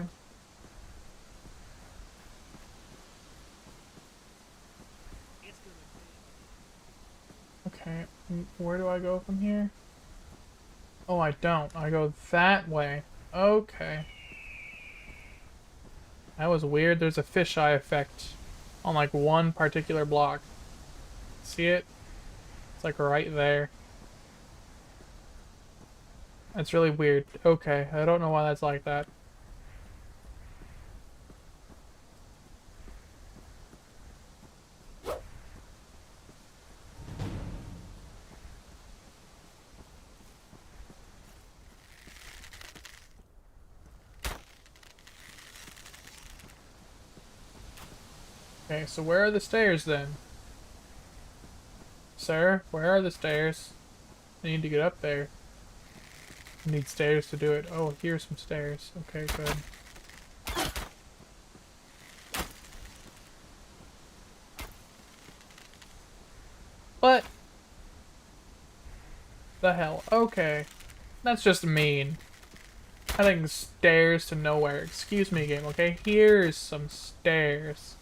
Okay, where do I go from here? Oh, I don't. I go that way. Okay. That was weird. There's a fisheye effect on like one particular block. See it? It's like right there. That's really weird. Okay, I don't know why that's like that. Okay, so where are the stairs then? Sir, where are the stairs? I need to get up there. I need stairs to do it. Oh, here's some stairs. Okay, good. What? The hell? Okay. That's just mean. Adding stairs to nowhere. Excuse me, game, okay? Here's some stairs.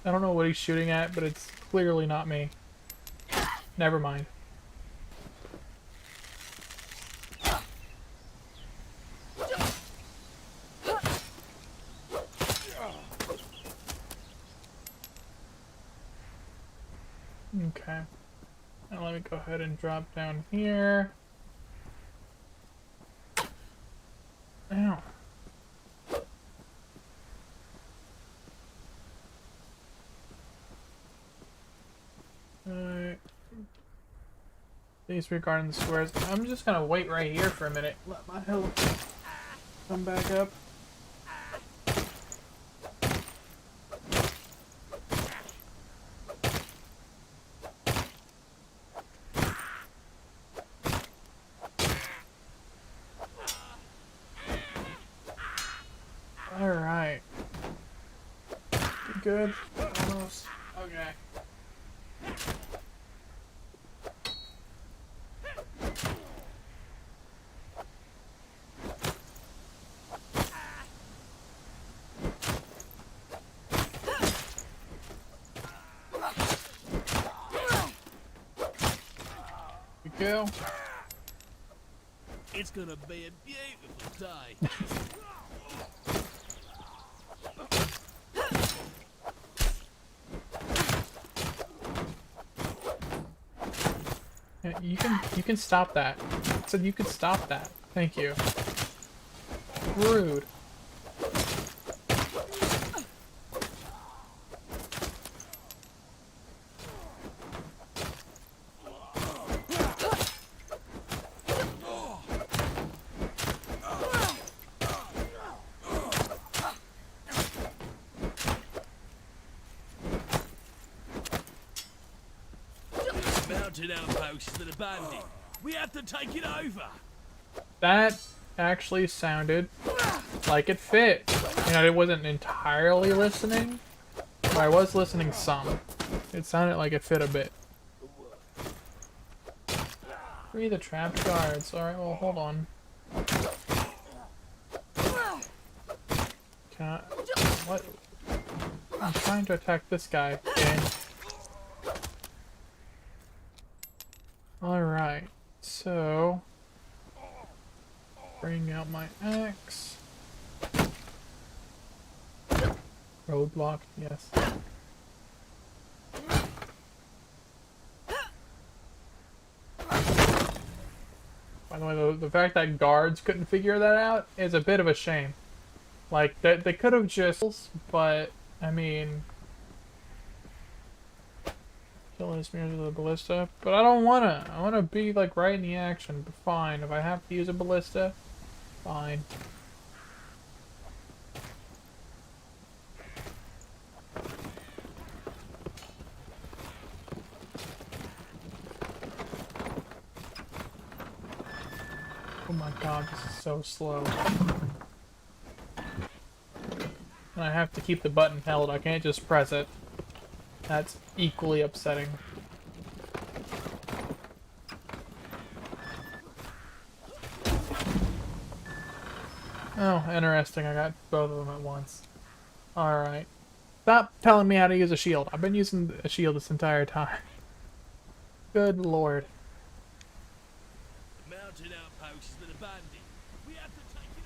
I don't know what he's shooting at, but it's clearly not me. Never mind. Okay. Now let me go ahead and drop down here. Ow. Please regarding the squares. I'm just gonna wait right here for a minute. Let my health come back up. Alright. Good? Almost. Okay. Go. It's gonna be a beautiful day. Yeah, you can stop that. I said you could stop that. Thank you. Rude. Mountain outpost is abandoned. We have to take it over. That actually sounded like it fit. You know, it wasn't entirely listening, but I was listening some. It sounded like it fit a bit. Free the trapped guards. Alright, well, hold on. Can I... What? I'm trying to attack this guy. Game. Alright, so... Bring out my axe. Roadblock, yes. By the way, the fact that guards couldn't figure that out is a bit of a shame. Like, they could have just... But I mean, kill his mirrors with a ballista, but I don't wanna. I wanna be like right in the action. But fine, if I have to use a ballista, fine. Oh my god, this is so slow. And I have to keep the button held, I can't just press it. That's equally upsetting. Oh, interesting, I got both of them at once. Alright. Stop telling me how to use a shield. I've been using a shield this entire time. Good lord. The mountain outpost has been abandoned. We have to take it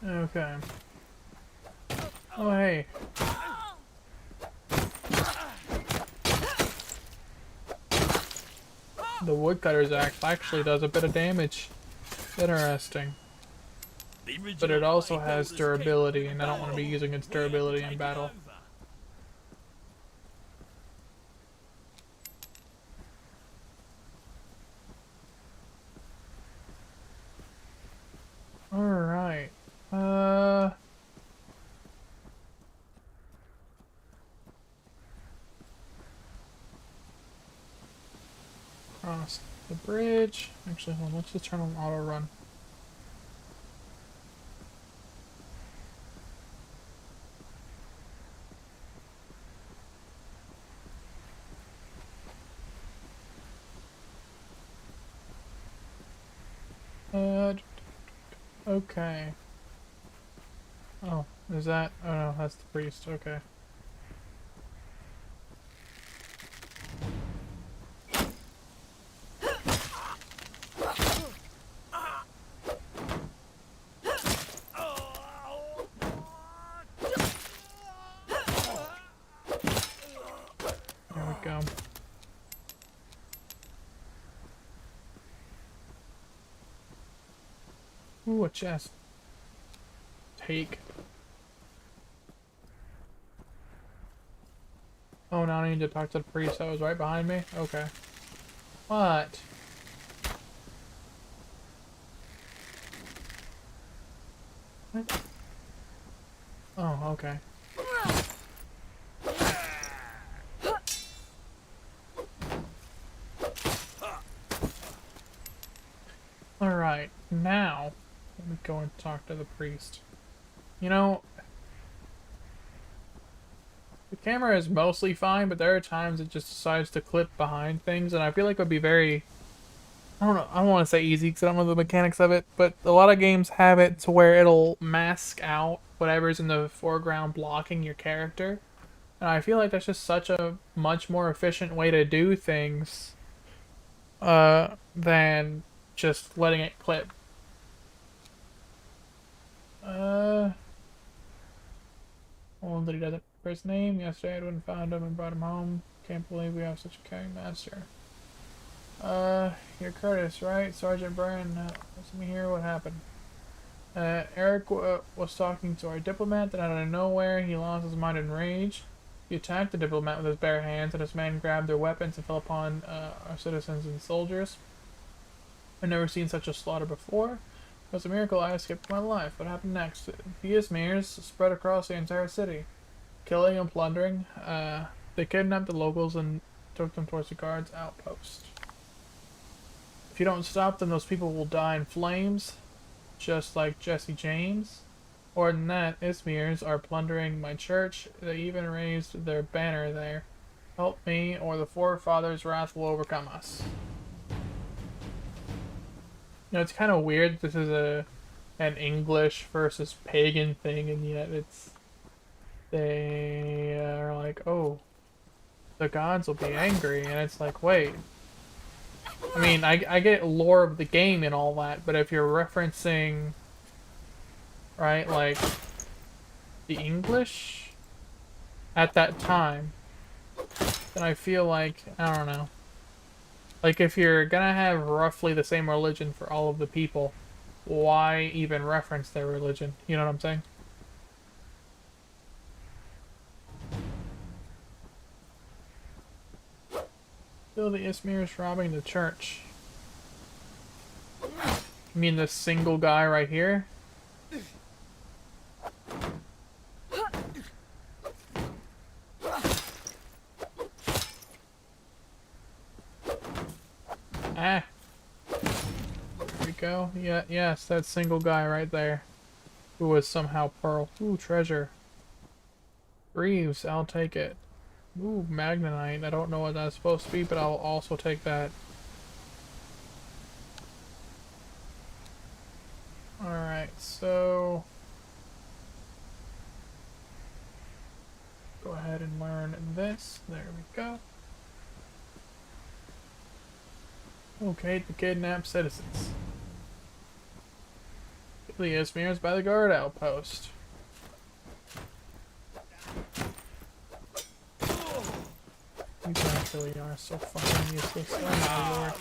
over. Okay. Oh, hey. The woodcutter's axe actually does a bit of damage. Interesting. But it also has durability, and I don't want to be using its durability in battle. Alright. Cross the bridge. Actually, hold on, let's just turn on auto run. Okay. Oh, is that? Oh no, that's the priest. Okay. There we go. Ooh, a chest. Take. Oh, now I need to talk to the priest that was right behind me? Okay. What? What? Oh, okay. Alright, now let me go and talk to the priest. You know, the camera is mostly fine, but there are times it just decides to clip behind things, and I feel like it would be very... I don't know, I don't want to say easy because I don't know the mechanics of it, but a lot of games have it to where it'll mask out whatever's in the foreground blocking your character. And I feel like that's just such a much more efficient way to do things than just letting it clip. Hold that he doesn't for his name. Yesterday Edwin found him and brought him home. Can't believe we have such a caring master. You're Curtis, right? Sergeant Bryan, let me hear what happened. Eric was talking to our diplomat, then out of nowhere he lost his mind in rage. He attacked the diplomat with his bare hands, and his men grabbed their weapons and fell upon our citizens and soldiers. I've never seen such a slaughter before. It was a miracle I escaped my life. What happened next? The smears spread across the entire city, killing and plundering. They kidnapped the locals and took them towards the guards' outpost. If you don't stop them, those people will die in flames, just like Jesse James. Or than that, Izmirs are plundering my church. They even raised their banner there. Help me, or the forefathers' wrath will overcome us. You know, it's kind of weird. This is an English versus pagan thing, and yet they are like, oh, the gods will be angry, and it's like, wait. I mean, I get lore of the game and all that, but if you're referencing, right, like, the English at that time, then I feel like, I don't know. Like, if you're gonna have roughly the same religion for all of the people, why even reference their religion? You know what I'm saying? Still the Ismir's robbing the church. You mean this single guy right here? Ah. There we go. Yeah, yes, that single guy right there. Who was somehow Pearl. Ooh, treasure. Reeves, I'll take it. Ooh, Magnanite. I don't know what that's supposed to be, but I'll also take that. Alright, so... go ahead and learn this. There we go. Okay, to kidnap citizens. The Ismir's by the guard outpost. These actually are so fucking useless. Oh my lord.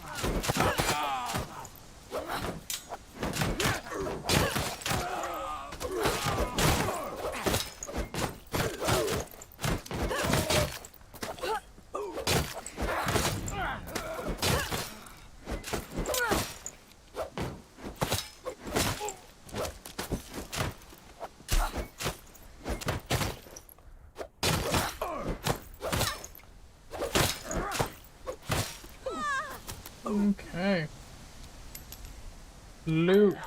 Okay. Loot.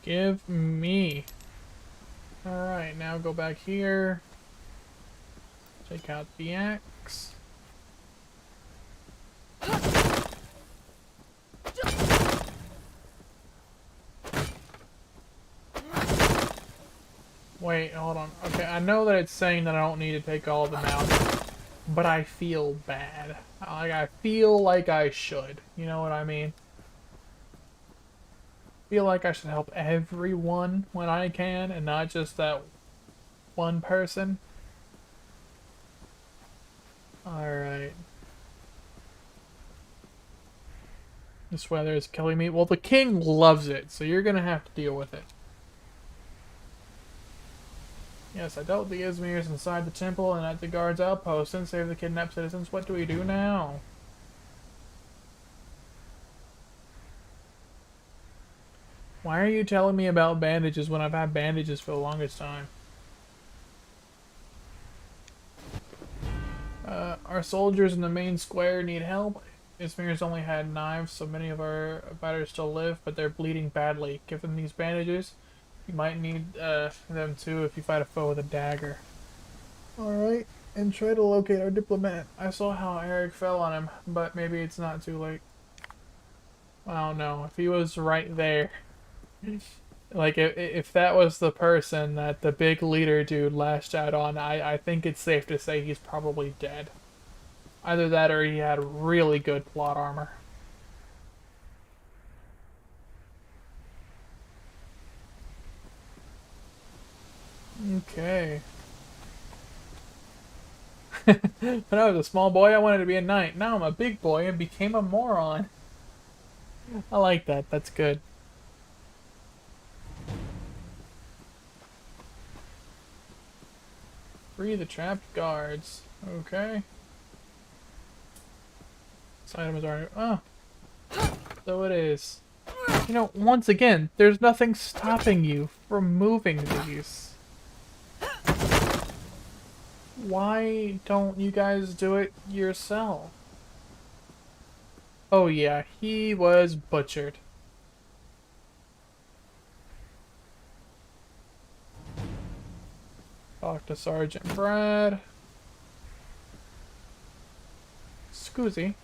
Give me. Alright, now go back here. Take out the axe. Wait, hold on. Okay, I know that it's saying that I don't need to take all of them out, but I feel bad. Like, I feel like I should. You know what I mean? Feel like I should help everyone when I can, and not just that one person. Alright. This weather is killing me. Well, the king loves it, so you're gonna have to deal with it. Yes, I dealt with the Izmirs inside the temple and at the guard's outpost and saved the kidnapped citizens. What do we do now? Why are you telling me about bandages when I've had bandages for the longest time? Our soldiers in the main square need help. Izmir's only had knives, so many of our fighters still live, but they're bleeding badly. Give them these bandages. You might need them too if you fight a foe with a dagger. Alright, and try to locate our diplomat. I saw how Eric fell on him, but maybe it's not too late. I don't know. If he was right there. Like, if that was the person that the big leader dude lashed out on, I think it's safe to say he's probably dead. Either that or he had really good plot armor. Okay. When I was a small boy, I wanted to be a knight. Now I'm a big boy and became a moron. I like that. That's good. Free the trapped guards. Okay. This item is already... oh. So it is. You know, once again, there's nothing stopping you from moving these. Why don't you guys do it yourself? Oh yeah, he was butchered. Talk to Sergeant Brad. Scoozy.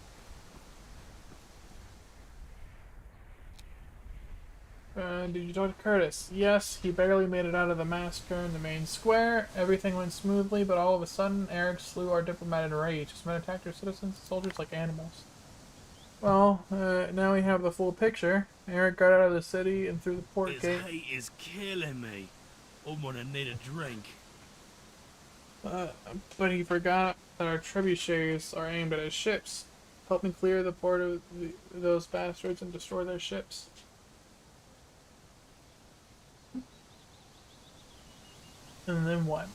Did you talk to Curtis? Yes, he barely made it out of the massacre in the main square. Everything went smoothly, but all of a sudden, Eric slew our diplomat in rage. His men attacked our citizens and soldiers like animals. Well, now we have the full picture. Eric got out of the city and through the port gate. This heat is killing me. I'm gonna need a drink. Uh, but he forgot that our trebuchets are aimed at his ships. Help me clear the port of those bastards and destroy their ships. And then what?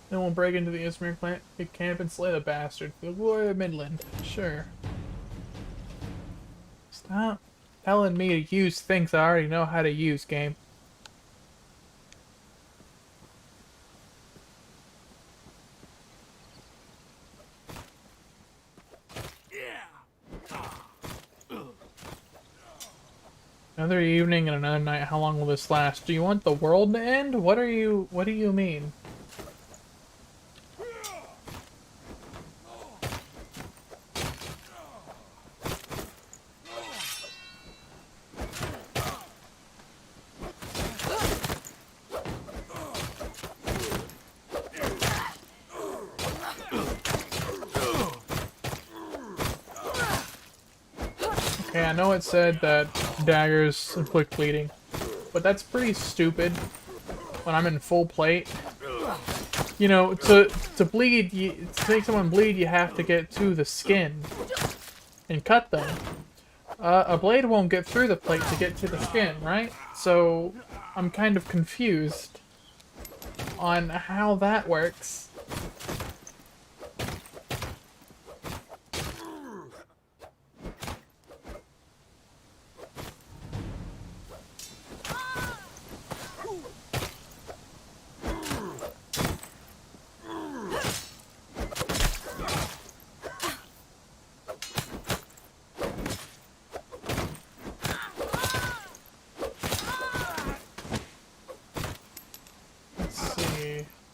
Then we'll break into the Izmir camp and slay the bastard for the glory of Midland. Sure. Stop telling me to use things I already know how to use, game. Another evening and another night. How long will this last? Do you want the world to end? What do you mean? Okay, I know it said that daggers inflict bleeding, but that's pretty stupid when I'm in full plate. You know, to bleed, to make someone bleed, you have to get to the skin and cut them. A blade won't get through the plate to get to the skin, right? So I'm kind of confused on how that works.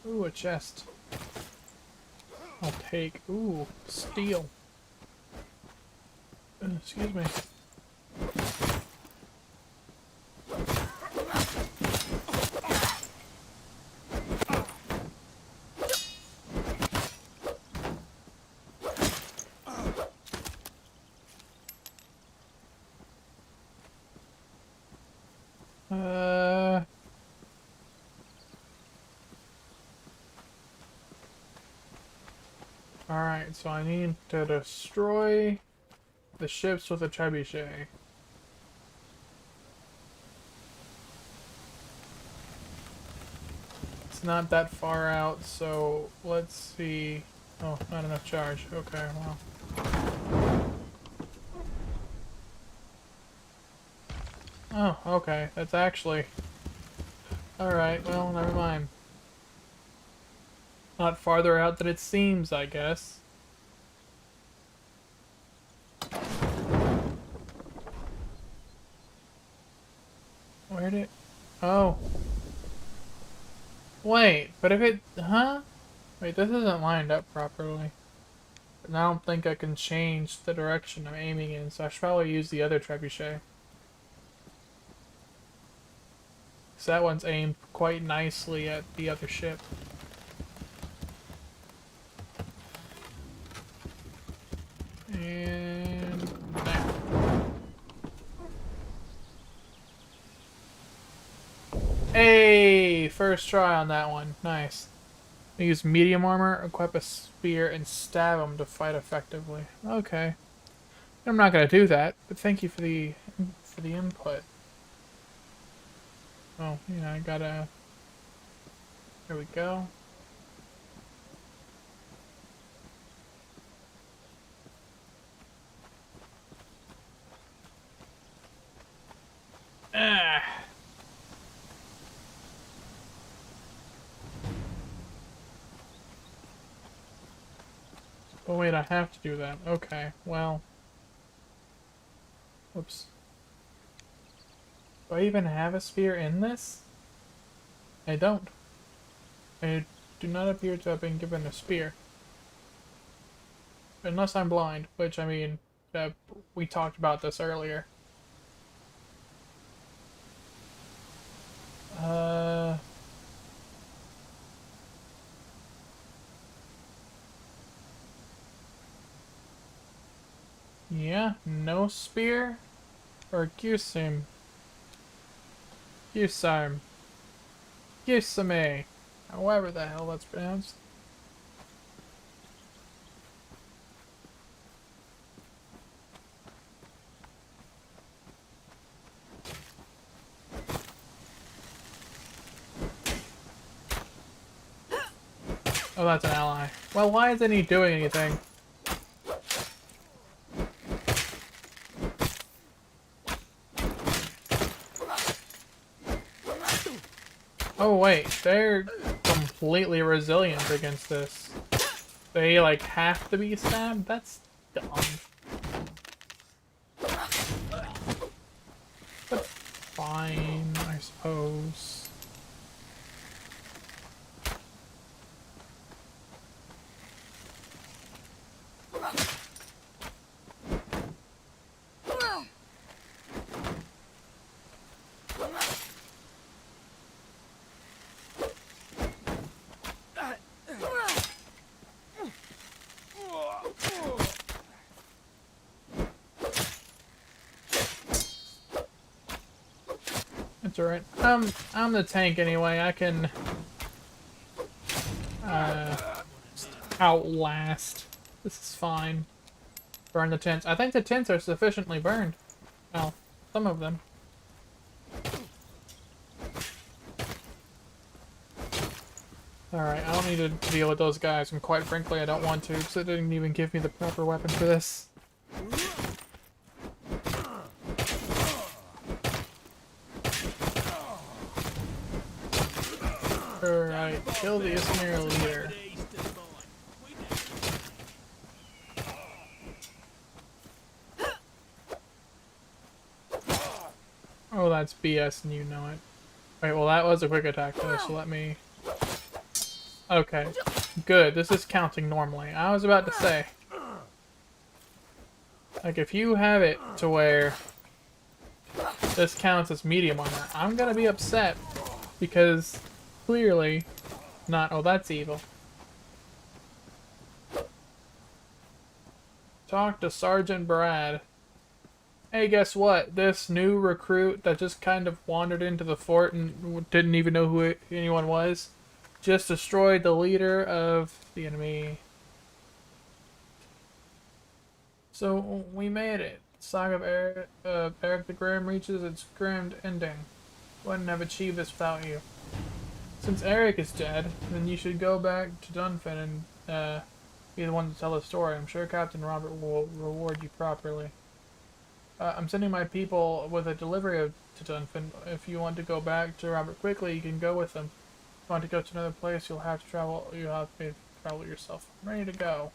Ooh, a chest. I'll take. Ooh, steel. Excuse me. Alright, so I need to destroy the ships with a trebuchet. It's not that far out, so let's see. Oh, not enough charge. Okay, well. Oh, okay. That's actually... Alright, well, never mind. Not farther out than it seems, I guess. Where'd it... Oh. Wait, but if it... Huh? Wait, this isn't lined up properly. And I don't think I can change the direction I'm aiming in, so I should probably use the other trebuchet. Because that one's aimed quite nicely at the other ship. And... there. Hey! First try on that one. Nice. I use medium armor, equip a spear, and stab him to fight effectively. Okay. I'm not gonna do that, but thank you for the input. Oh, yeah, I gotta... There we go. Ah! Oh wait, I have to do that. Okay, well... Whoops. Do I even have a spear in this? I don't. I do not appear to have been given a spear. Unless I'm blind, which, I mean, we talked about this earlier. Yeah, no spear? Or Gusarm? Gusarm. Kisame. However the hell that's pronounced. Oh, that's an ally. Well, why isn't he doing anything? Oh wait, they're completely resilient against this. They like have to be stabbed? That's dumb. But fine, I suppose. It's alright. I'm the tank anyway. I can outlast. This is fine. Burn the tents. I think the tents are sufficiently burned. Well, some of them. Alright, I don't need to deal with those guys, and quite frankly I don't want to, because it didn't even give me the proper weapon for this. Alright, kill the Ismir leader. Oh, that's BS and you know it. Wait, well that was a quick attack though, so let me... Okay, good. This is counting normally. I was about to say, like, if you have it to where this counts as medium armor, I'm gonna be upset because clearly not. Oh, that's evil. Talk to Sergeant Brad. Hey, guess what? This new recruit that just kind of wandered into the fort and didn't even know who anyone was just destroyed the leader of the enemy. So we made it. The saga of Eric the Grim reaches its grim ending. Wouldn't have achieved this without you. Since Eric is dead, then you should go back to Dunfin and be the one to tell the story. I'm sure Captain Robert will reward you properly. I'm sending my people with a delivery to Dunfin. If you want to go back to Robert quickly, you can go with them. If you want to go to another place, you'll have to travel yourself. I'm ready to go.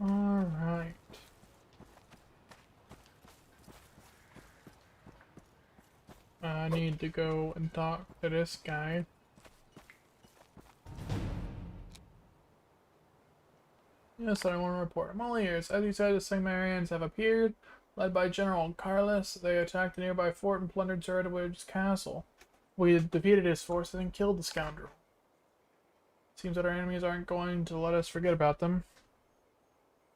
Alright. I need to go and talk to this guy. Yes, I want to report. I'm all ears. As you said, the Sigmarians have appeared. Led by General Carlos, they attacked the nearby fort and plundered Sir Edward's castle. We defeated his forces and killed the scoundrel. Seems that our enemies aren't going to let us forget about them.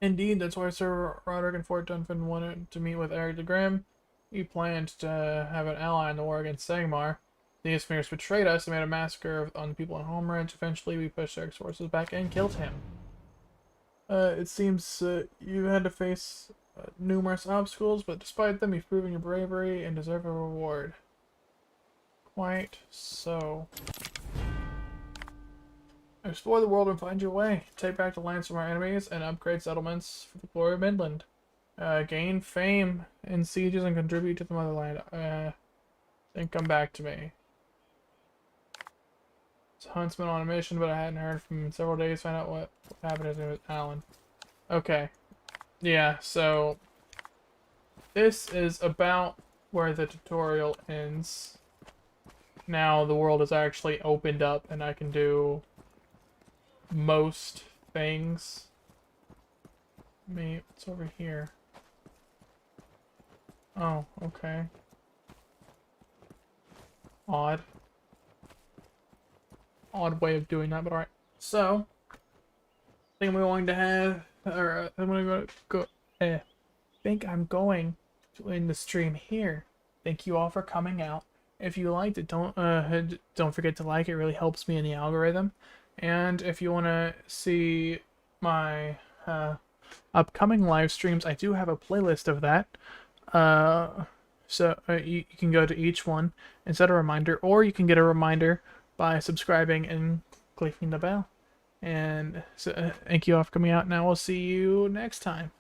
Indeed, that's why Sir Roderick and Fort Dunfin wanted to meet with Eric the Grim. He planned to have an ally in the war against Sagmar. The Ismirs betrayed us and made a massacre on the people in Homeridge. Eventually, we pushed Eric's forces back and killed him. It seems you had to face numerous obstacles, but despite them, you've proven your bravery and deserve a reward. Quite so. Explore the world and find your way. Take back the lands from our enemies and upgrade settlements for the glory of Midland. Gain fame in sieges and contribute to the motherland. Then come back to me. It's a huntsman on a mission, but I hadn't heard from him in several days. Find out what happened. His name is Alan. Okay. Yeah, so this is about where the tutorial ends. Now the world is actually opened up and I can do most things. It's over here. Oh, okay. Odd. Odd way of doing that, but alright. So, I think I'm going to have, or I'm gonna go, think I'm going to end the stream here. Thank you all for coming out. If you liked it, don't forget to like it. It really helps me in the algorithm. And if you want to see my upcoming live streams, I do have a playlist of that. So you can go to each one and set a reminder, or you can get a reminder by subscribing and clicking the bell. And so thank you all for coming out, and I will see you next time.